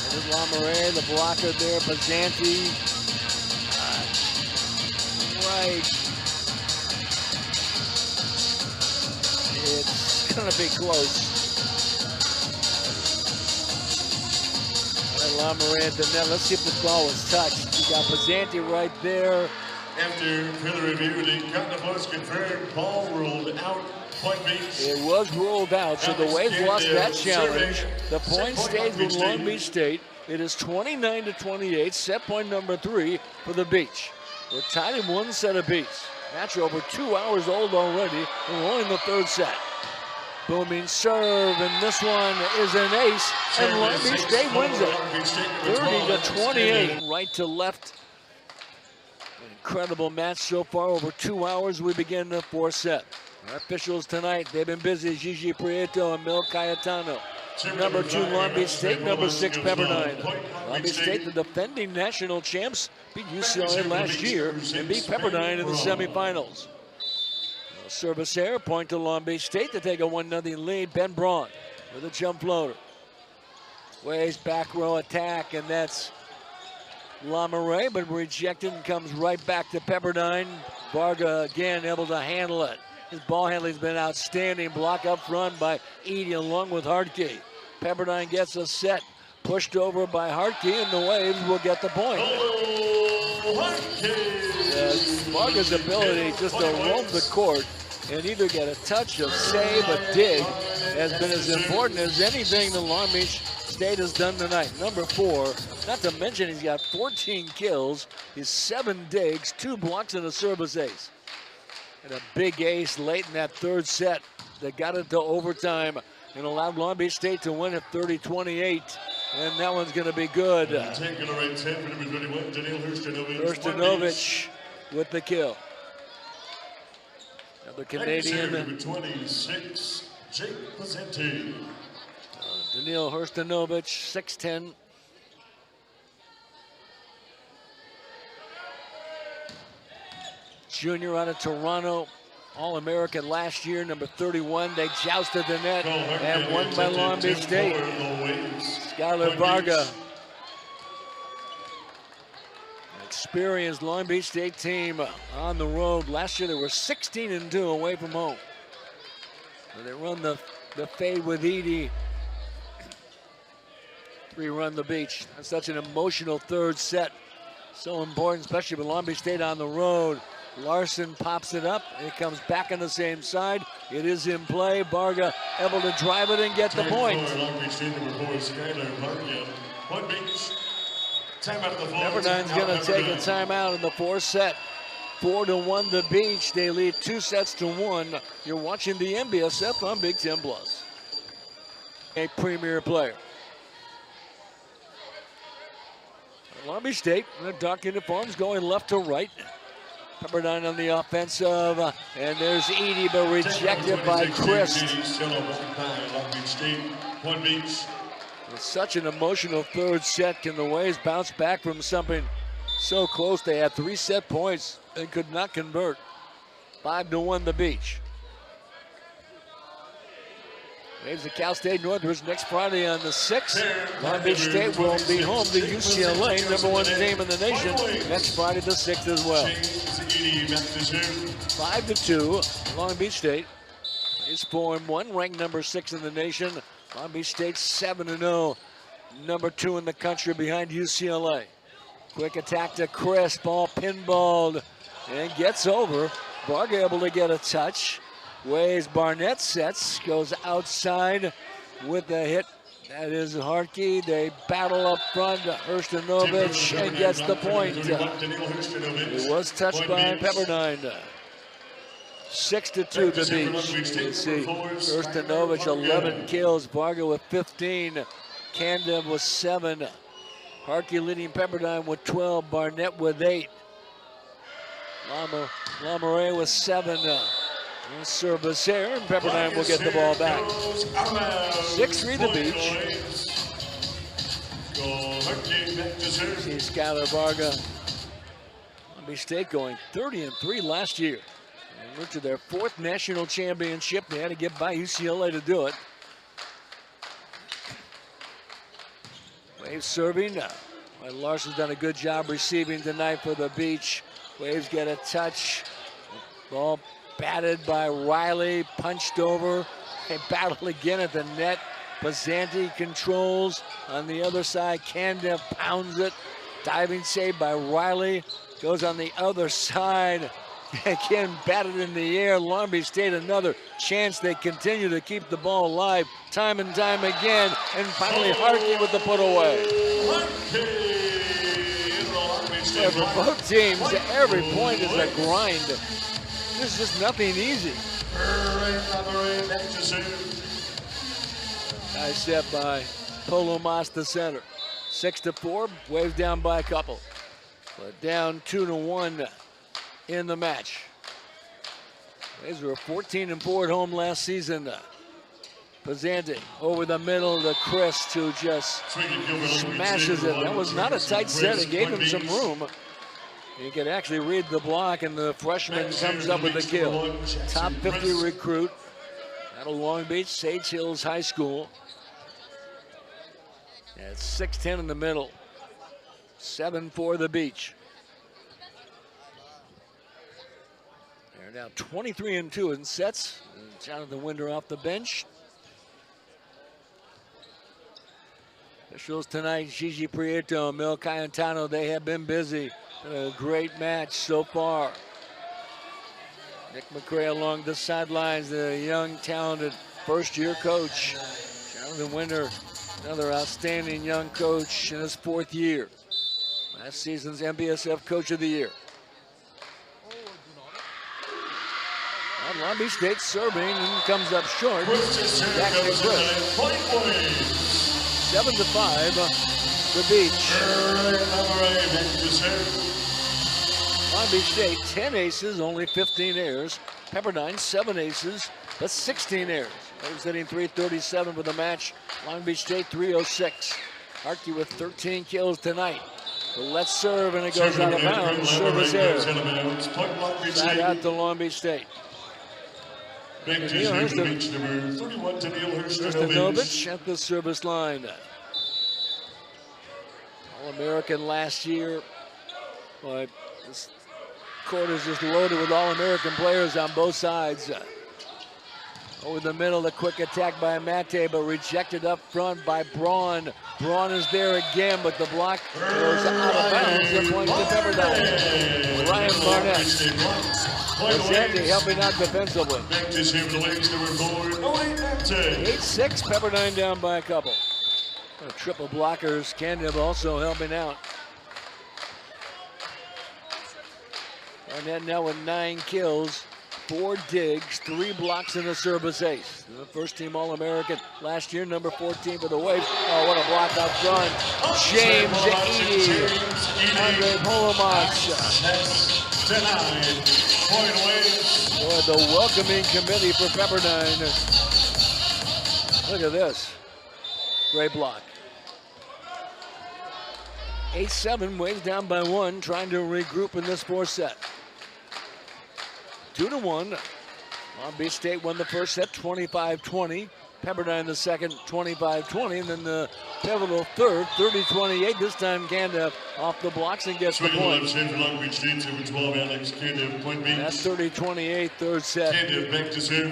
There's LaMurray, the blocker there. Pizzanti. Right. It's going to be close. All right, LaMurray at the net. Let's see if the ball was touched. You got Pizzanti right there. After further review, the Continental was confirmed. Ball ruled out. Point Beach. It was ruled out, so the Waves lost that challenge. The point stays with Long Beach State. It is 29-28. Set point number 3 for the Beach. We're tied in 1 set apiece. Match over 2 hours old already, and we're only in the 3rd set. Booming serve, and this one is an ace, and Long Beach State wins it. 30-28, right to left. Incredible match so far. Over 2 hours, we begin the 4th set. Our officials tonight, they've been busy. Gigi Prieto and Mil Cayetano. Number 2, Long Beach State. Number 6, Pepperdine. Long Beach State, the defending national champs, beat UCLA last year and beat Pepperdine in the semifinals. Service error, point to Long Beach State to take a 1-0 lead. Ben Braun with a jump floater. Waves back row attack, and that's LaMurray, but rejected and comes right back to Pepperdine. Varga again able to handle it. His ball handling's been outstanding. Block up front by Edie along with Hartke. Pepperdine gets a set, pushed over by Hartke, and the Waves will get the point. Varga's ability just to roam the court and either get a touch, a save, a dig has been as important as anything that Long Beach State has done tonight. Number 4, not to mention he's got 14 kills, he's 7 digs, 2 blocks, and a service ace. And a big ace late in that 3rd set that got it to overtime and allowed Long Beach State to win at 30-28. And that one's going to be good. Hurstanovic with the kill. Another Canadian. 26, Jake Pizzanti. Daniil Hurstanovic, 6'10". Junior out of Toronto, All-American last year, number 31. They jousted the net and won by Long Beach State. Skylar Varga. An experienced Long Beach State team on the road. Last year they were 16-2 away from home. And they run the fade with Edie. 3-run the Beach. That's such an emotional 3rd set. So important, especially with Long Beach State on the road. Larson pops it up. It comes back on the same side. It is in play. Varga able to drive it and get the point. Pepperdine's going to take a timeout in the 4th set. 4-1 the Beach. They lead 2 sets to 1. You're watching the NBSF on Big Ten Plus. A premier player. Long Beach State in their dark uniforms going left to right. Pepperdine on the offensive, and there's Edie, but rejected by Christ. It's such an emotional third set. Can the Waves bounce back from something so close? They had 3 set points and could not convert. 5-1 the Beach. Waves at Cal State Northridge next Friday on the 6th. Long Beach State will be home to UCLA, #1 team in the nation, next Friday the 6th as well. 5-2, Long Beach State is 4-1, ranked #6 in the nation. Long Beach State 7-0, #2 in the country behind UCLA. Quick attack to Chris, ball pinballed and gets over. Varga able to get a touch. Waves Barnett sets, goes outside with a hit. That is Hartke. They battle up front. Hrstanovic and gets the point. It was touched by Pepperdine. 6-2 the Beach. You see Hrstanovic 11 kills. Varga with 15. Candev with 7. Hartke leading Pepperdine with 12. Barnett with 8. Lamoureux with 7. Service here, and Pepperdine will get the ball back. 6-3 the Beach. See Skylar Varga. Long Beach State going 30-3 last year. And went to their 4th national championship. They had to get by UCLA to do it. Waves serving. Larson's done a good job receiving tonight for the Beach. Waves get a touch. Ball batted by Riley, punched over. They battle again at the net. Bazzanti controls on the other side. Candev pounds it. Diving save by Riley. Goes on the other side. Again, batted in the air. Long Beach State another chance. They continue to keep the ball alive time and time again. And finally Hartke with the put away. For both teams, every point is a grind. There's just nothing easy. Nice step by Polomas, the center. 6-4, Waves down by a couple. But down 2-1 in the match. Waves were 14-4 at home last season. Bazzanti over the middle to Chris, who just smashes it. That was not a tight set. It gave him some room. You can actually read the block, and the freshman comes up with the kill. Top 50 recruit out of Long Beach, Sage Hills High School. At 6'10" in the middle. 7-4 the Beach. They're now 23-2 in sets. Jonathan Winder off the bench. Officials tonight, Gigi Prieto, Mil Cayetano, they have been busy. A great match so far. Nick McCray along the sidelines, the young, talented first-year coach. Jonathan Winder, another outstanding young coach in his 4th year. Last season's NBSF Coach of the Year. And Long Beach State serving and comes up short. Back to Chris. 7-5, the Beach. Long Beach State, 10 aces, only 15 errors. Pepperdine, 7 aces, but 16 errors. Waves hitting .337 for the match. Long Beach State, .306. Hartke with 13 kills tonight. But let's serve, and it goes out of bounds. Service error. Side out to Long Beach State. Hrstanovic at the service line. All-American last year. But this court is just loaded with All-American players on both sides. Over the middle, the quick attack by Mate, but rejected up front by Braun. Braun is there again, but the block goes out of bounds. The point to Pepperdine. Ryan Barnett. Bazzanti helping out defensively. 8-6, Pepperdine down by a couple. Triple blockers, Candev also helping out. Barnett now with 9 kills. 4 digs, 3 blocks, and a service ace. The first team All-American last year, number 14 for the Waves. Oh, what a block out front. James Eady. Andre Polomas. Boy, the welcoming committee for Pepperdine. Look at this. Great block. 8-7, Waves down by 1, trying to regroup in this 4th set. 2-1. Long Beach State won the first set, 25-20. Pepperdine the second, 25-20. And then the pivotal third, 30-28. This time Canada off the blocks and gets the point. That's 30-28, third set.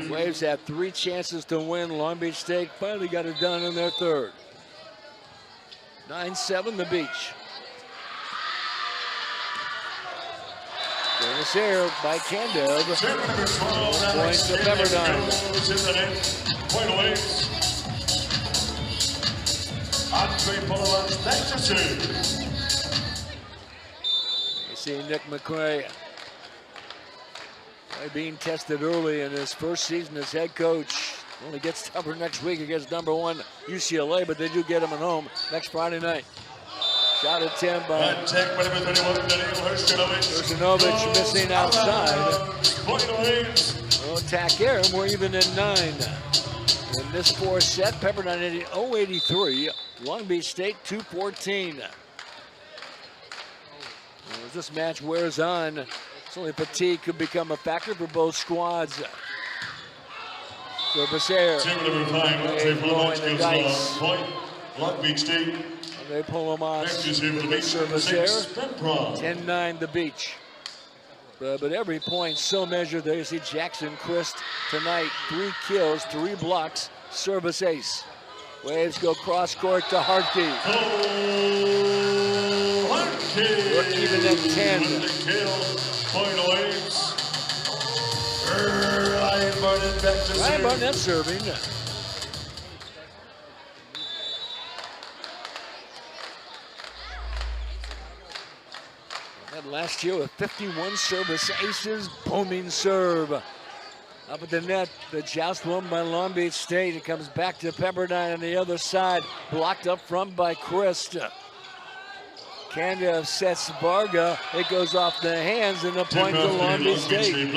Waves had 3 chances to win. Long Beach State finally got it done in their third. 9-7 the Beach. Service here by Canada. Point to Pepperdine. Point away. Andre Polomas back to serve. You see Nick McCray being tested early in his first season as head coach. Only gets tougher next week against number 1 UCLA, but they do get him at home next Friday night. Shot at 10 by Ursinovic, missing outside. No attack here, and we're even at 9. In this 4th set, Pepperdine hitting 0-83, Long Beach State 2-14. As this match wears on, certainly fatigue could become a factor for both squads. Service air, blowing the dice. Long Beach State. Andre Polomas, service air, 10-9 the Beach. But every point so measured. There you see Jackson Christ tonight, 3 kills, 3 blocks, service ace. Waves go cross court to Hartke. We're even at 10. Ryan Barnett serving. Last year with 51 service aces, booming serve. Up at the net, the joust won by Long Beach State. It comes back to Pepperdine on the other side, blocked up front by Christ. Canada sets Varga. It goes off the hands and a point to Long Beach State.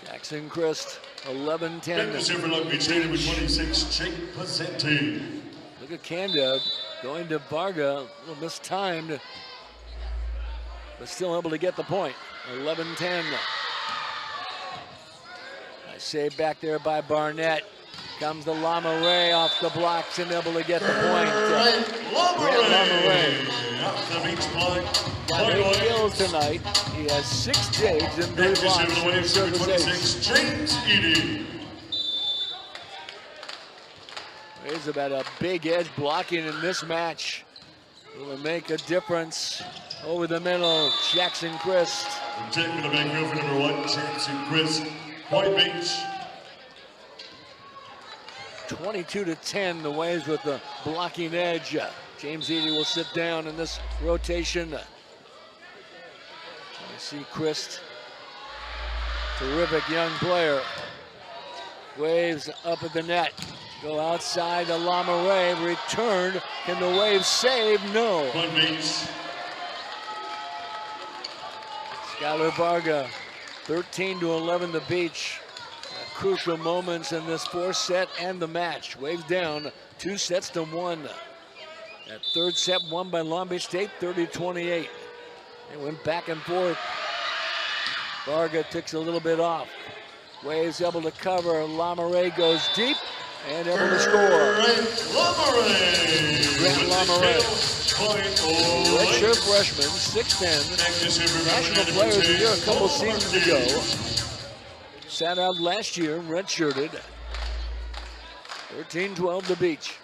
Jackson Christ, 11-10. Look at Canada going to Varga, a little mistimed, but still able to get the point. 11-10. Nice save back there by Barnett. Comes the Lamaray off the blocks and able to get the point. Lamaray got 8 kills tonight. He has 6 digs and 3 blocks in his service ace. James Eady. It's about a big edge blocking in this match. Will make a difference over the middle. Jackson Christ. Taking the Vanguard for number 1, Jackson Christ, Point Beach. 22-10, the Waves with the blocking edge. James Eady will sit down in this rotation. I see Christ, terrific young player. Waves up at the net. Go outside to Lamaray, return. Can the Waves save? No. Point Beach. Skylar Varga, 13-11 the Beach. Crucial moments in this 4th set and the match. Waves down 2-1. That 3rd set won by Long Beach State, 30-28. They went back and forth. Varga takes a little bit off. Waves able to cover. Lamaray goes deep and able to score. Grant Lamaray. Redshirt freshman, 6'10", National Player of the Year a couple seasons ago. Sat out last year, redshirted. 13-12 the Beach.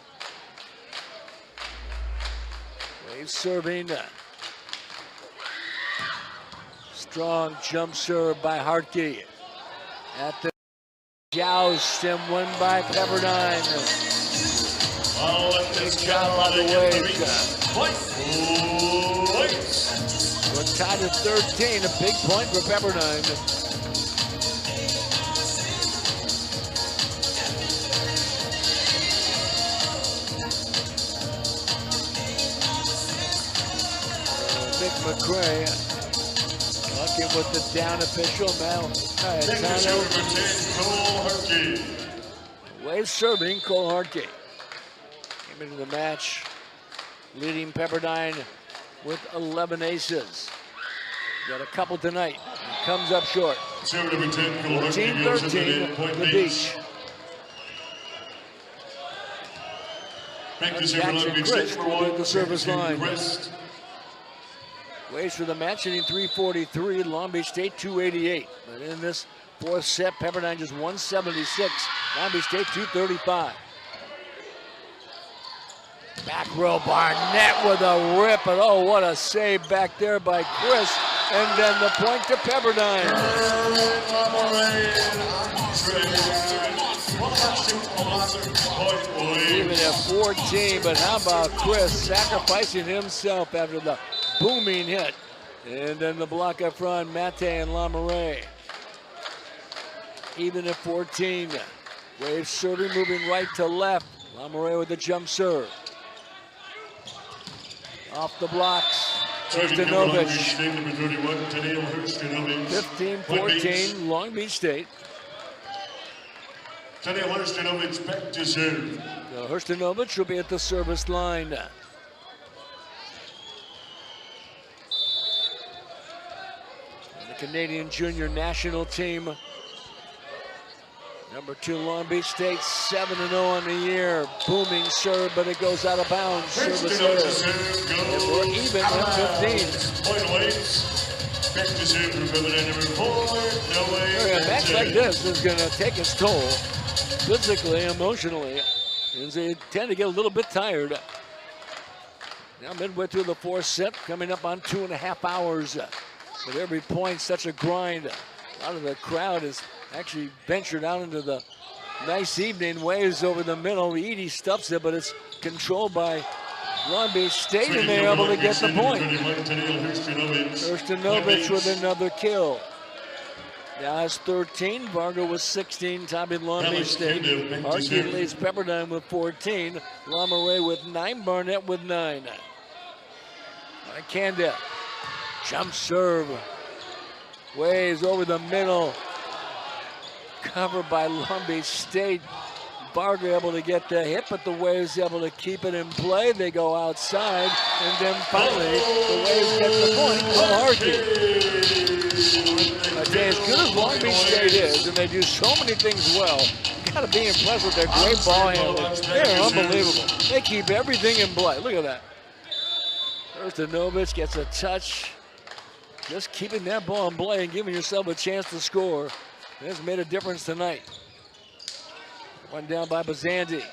Waves serving. Strong jump serve by Hartke. At the joust and won by Pepperdine. Big job on the Waves. points. We're tied at 13, a big point for Pepperdine. Nick McCray working with the down official, Mal Cayetano. Waves serving, Cole Hartke. Came into the match leading Pepperdine with 11 aces. Got a couple tonight. Comes up short. 14-13, the Beach. Jackson Chris will be at the service line. Waves for the match, hitting 343, Long Beach State 288. But in this fourth set, Pepperdine just 176, Long Beach State 235. Back row, Barnett with a rip, and oh, what a save back there by Chris. And then the point to Pepperdine. Even at 14, but how about Chris sacrificing himself after the booming hit. And then the block up front, Mate and Lamoureux. Even at 14, Waves serving, moving right to left. Lamoureux with the jump serve. Off the blocks, Hrstanovic. 15-14, Long Beach State. Daniel Hrstanovic back to serve. Now Hrstanovic will be at the service line. Canadian junior national team. Number 2, Long Beach State, 7-0 on the year. Booming serve, but it goes out of bounds. Service error. And we're even at 15. A match like this is going to take its toll, physically, emotionally. And they tend to get a little bit tired. Now midway through the fourth set, coming up on 2.5 hours. With every point, such a grind. A lot of the crowd has actually ventured out into the nice evening. Waves over the middle. Edie stuffs it, but it's controlled by Long Beach State, and they're able to get the point. Hrstanovic with another kill. Now has 13. Varga with 16, topping Long Beach State. Hartke leads Pepperdine with 14. Lamoureux with 9. Barnett with 9. Candell. Jump serve. Waves over the middle. Covered by Long Beach State. Varga able to get the hit, but the Waves able to keep it in play. They go outside, and then finally the Waves get the point from Hartke. I tell you, as good as Long Beach State is, and they do so many things well, you gotta be impressed with their great ball handling. They're unbelievable. They keep everything in play. Look at that. Hrstanovic gets a touch. Just keeping that ball in play and giving yourself a chance to score has made a difference tonight. One down by Bazanti.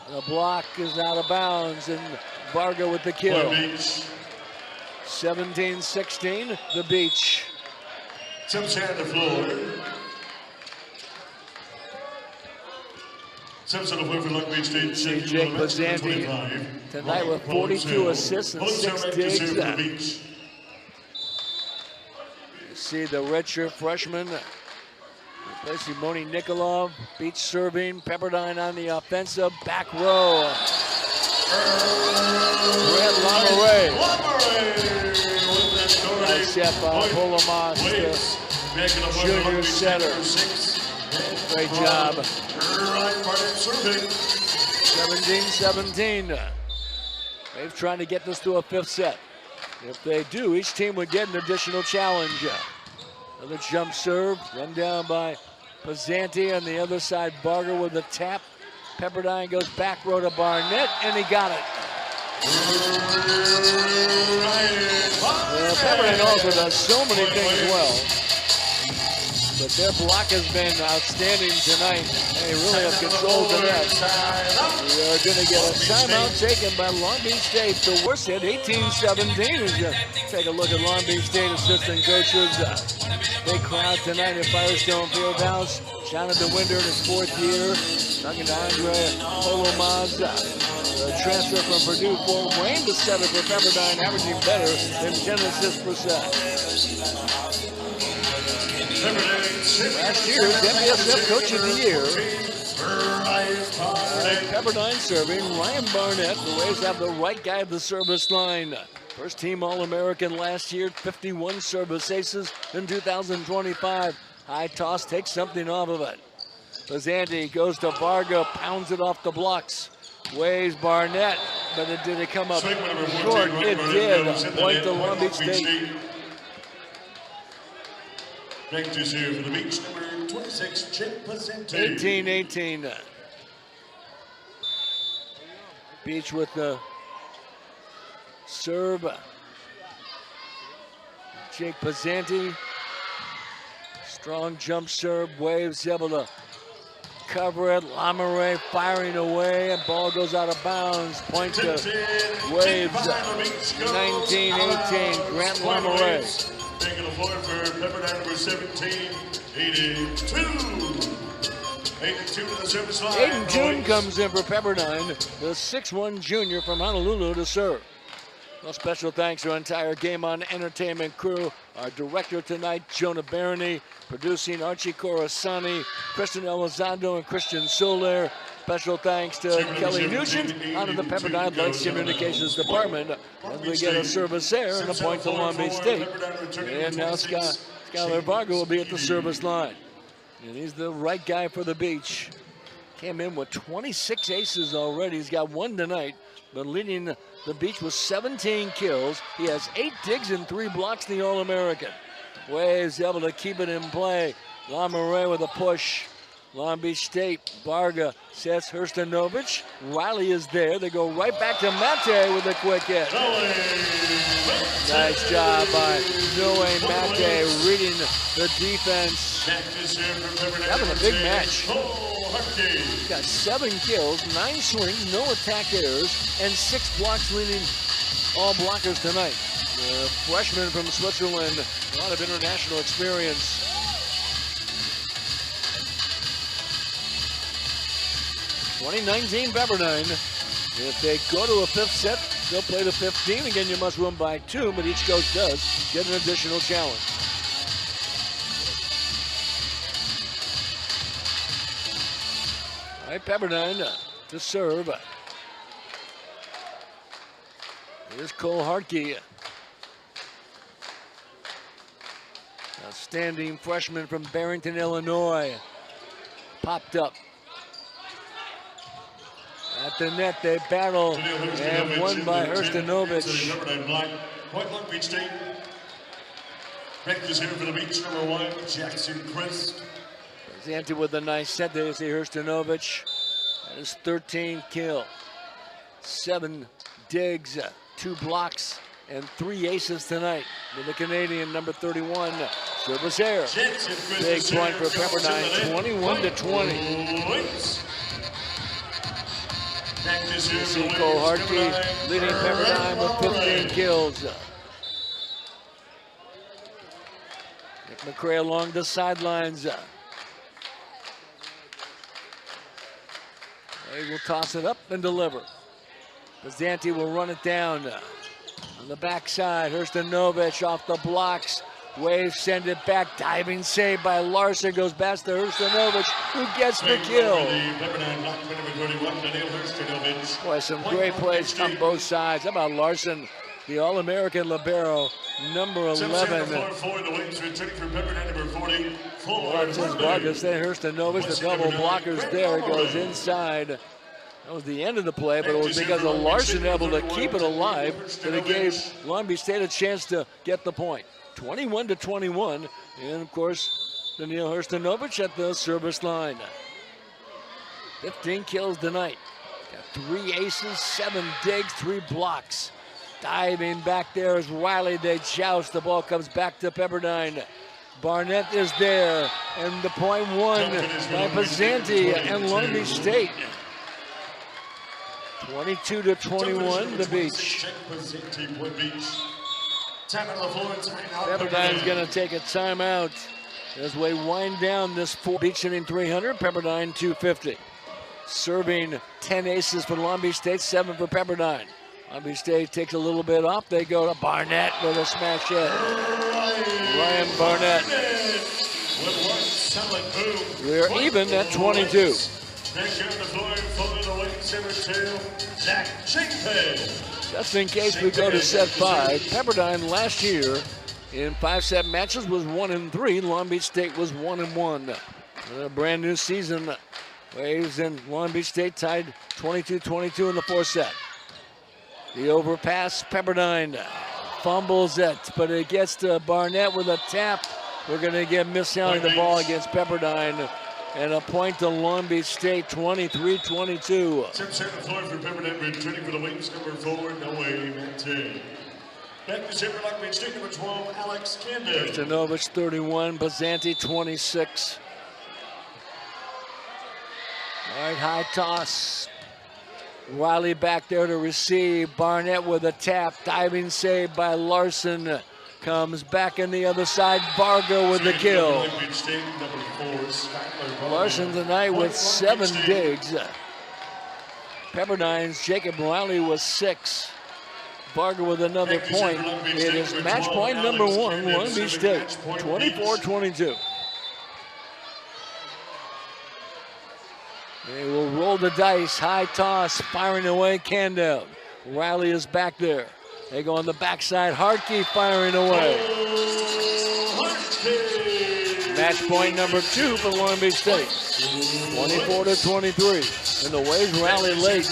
The block is out of bounds, and Varga with the kill. 17-16, the Beach. Simpson on the floor. Simpson on the floor for Long Beach State. Jake Bazanti tonight with 42 assists and 6 digs. You see the redshirt freshman replacing Moni Nikolov. Beach serving, Pepperdine on the offensive. Back row. Brett Lamoureux. Nice shot by Polomas, the junior setter. Great job. 17-17. They're trying to get this to a 5th set. If they do, each team would get an additional challenge. Another jump serve, run down by Bazanti. On the other side, Varga with the tap. Pepperdine goes back row to Barnett, and he got it. Well, Pepperdine also does so many things well, but their block has been outstanding tonight. They really have controlled the net. We are going to get a timeout taken by Long Beach State. So we're set 18-17 as you take a look at Long Beach State assistant coaches. Big crowd tonight at Firestone Fieldhouse. Jonathan Winder in his 4th year. Talking to Andre Polomas. The transfer from Purdue, Fort Wayne, the setter for Pepperdine, averaging better than 10 assists per set. Last year's MBSF Coach of the Year. Pepperdine serving Ryan Barnett. The Waves have the right guy at the service line. First team All-American last year, 51 service aces in 2025. High toss takes something off of it. Pizzanti goes to Varga, pounds it off the blocks. Waves Barnett, but did it come up short? It did. Point to Long Beach State. Next is here for the Beach, number 26, Jake Pizzanti. 18-18. Beach with the serve. Jake Pizzanti. Strong jump serve. Waves able to cover it. Lamoureux firing away. And ball goes out of bounds. Point to Waves. 19-18. Grant Lamoureux. Taking the floor for Pepperdine, number 17, 82. 82 to the service line. Aiden June comes in for Pepperdine, the 6'1 junior from Honolulu to serve. Well, special thanks to our entire Game On Entertainment crew. Our director tonight, Jonah Barony. Producing Archie Coruscani, Kristen Elizondo, and Christian Soler. Special thanks to Kelly Nugent out of the Pepperdine Lights Communications Department as we get a service there and a point to Long Beach State. And now Skylar Varga will be at the service line. And he's the right guy for the Beach. Came in with 26 aces already. He's got one tonight, but leading the Beach with 17 kills. He has 8 digs and 3 blocks in the All-American. Waves able to keep it in play. Lamoureux with a push. Long Beach State, Varga sets Hrstanovic. Riley is there. They go right back to Mate with a quick hit. Nice job by Noe Mate reading the defense. Having a big match. He's got 7 kills, 9 swings, no attack errors, and 6 blocks leading all blockers tonight. The freshman from Switzerland, a lot of international experience. 2019 Pepperdine. If they go to a 5th set, they'll play the 15. Again, you must win by 2, but each coach does get an additional challenge. All right, Pepperdine to serve. Here's Cole Hartke. Outstanding freshman from Barrington, Illinois. Popped up. At the net, they battle and won by Hrstanovic. Point Long Beach State. Next is here for the Beach, number 1, Jackson Christ. Pizzanti with a nice set there. You see Hrstanovic. That is 13 kill. 7 digs, 2 blocks, and 3 aces tonight with the Canadian number 31, service error. Big point for Pepperdine, 21-20. You see Cole Hartke leading Pepperdine with 15 kills. Nick McCray along the sidelines. They will toss it up and deliver. Pizzanti will run it down. On the backside, Hrstanovic off the blocks. Waves send it back, diving save by Larson, goes past to Hrstanovic, who gets the kill. Boy, some great plays on both sides. How about Larson, the All-American libero, number 11. Watches Vargas, then Hrstanovic, the double blockers there, goes inside. That was the end of the play, but it was because of Larson able to keep it alive that it gave Long Beach State a chance to get the point. 21-21, and of course, Daniil Hrstanovic at the service line. 15 kills tonight. Got 3 aces, 7 digs, 3 blocks. Diving back there is Riley. They joust. The ball comes back to Pepperdine. Barnett is there, and the point won by Pizzanti and Long Beach State. 22-21, the Beach. Pepperdine's going to take a timeout as we wind down this Beach hitting 300, Pepperdine 250. serving 10 aces for Long Beach State, 7 for Pepperdine. Long Beach State takes a little bit off. They go to Barnett with a smash hit. Ryan Barnett. With one solid boom. We're even at 22. Next on the floor for the ladies, number 2, Zach Shankhead. Just in case we go to set 5, Pepperdine last year in 5-set matches was 1-3. Long Beach State was 1-1. A brand new season. Waves and Long Beach State tied 22-22 in the 4th set. The overpass, Pepperdine fumbles it, but it gets to Barnett with a tap. We're going to get mishandling the ball against Pepperdine, and a point to Long Beach State, 23-22. Steps on the floor for Pepperdine, returning for the wings, number 4, Noe Mante. Back to center, Long Beach State, number 12, Alex Candle. Stanovich, 31, Bazanti, 26. All right, high toss. Riley back there to receive. Barnett with a tap. Diving save by Larson. Comes back in the other side. Varga with the kill. Larson tonight with 7 digs. Pepperdine's Jacob Riley was 6. Varga with another point. It is match point number 1, Long Beach State, 24-22. They will roll the dice, high toss, firing away, Candell. Riley is back there. They go on the backside, Hartke firing away. Match point number 2 for Long Beach State, 24-23. And the Waves rally late.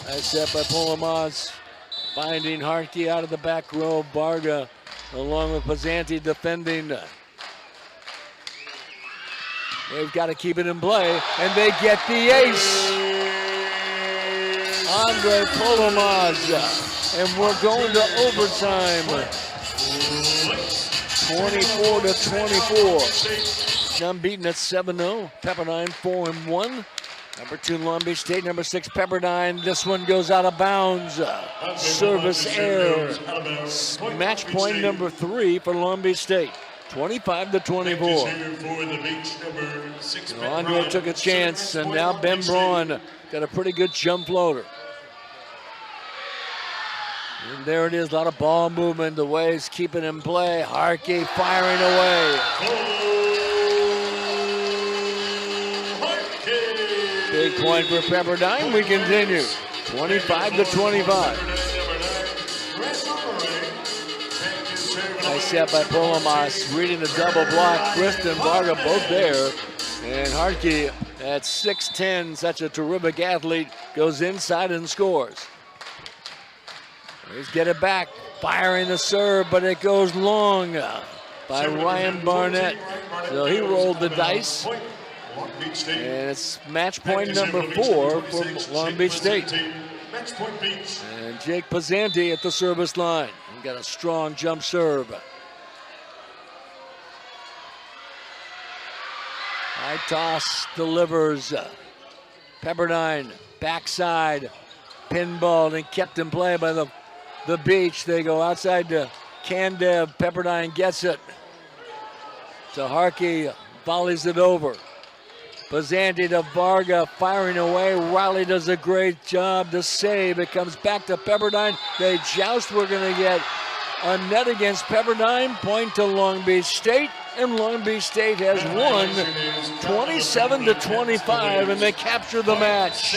Nice set by Polomaz, finding Hartke out of the back row. Varga, along with Bazanti, defending. They've got to keep it in play, and they get the ace. Andre Polomaz, and we're going to overtime. 24-24. Unbeaten at 7-0. Pepperdine 4-1. Number 2 Long Beach State. Number 6 Pepperdine. This one goes out of bounds. Service error. Match point number 3 for Long Beach State. 25-24. Andre took a chance, and now Ben Braun got a pretty good jump floater. And there it is, a lot of ball movement. The Waves keep it in play. Hartke firing away. Big point for Pepperdine. We continue. 25-25. Nice set by Polomas, reading the double block. Kristen Varga both there. And Hartke at 6'10", such a terrific athlete, goes inside and scores. He's get it back, firing the serve, but it goes long by Ryan Barnett. So he rolled the dice. And it's match point number 4 for Long Beach State. And Jake Pizzanti at the service line. He got a strong jump serve. High toss delivers. Pepperdine backside, pinballed and kept in play by the Beach. They go outside to Candev. Pepperdine gets it. To Hartke, volleys it over. Pizzanti to Varga, firing away. Riley does a great job to save. It comes back to Pepperdine. They joust. We're going to get a net against Pepperdine. Point to Long Beach State. And Long Beach State has won 27-25, and they capture the match.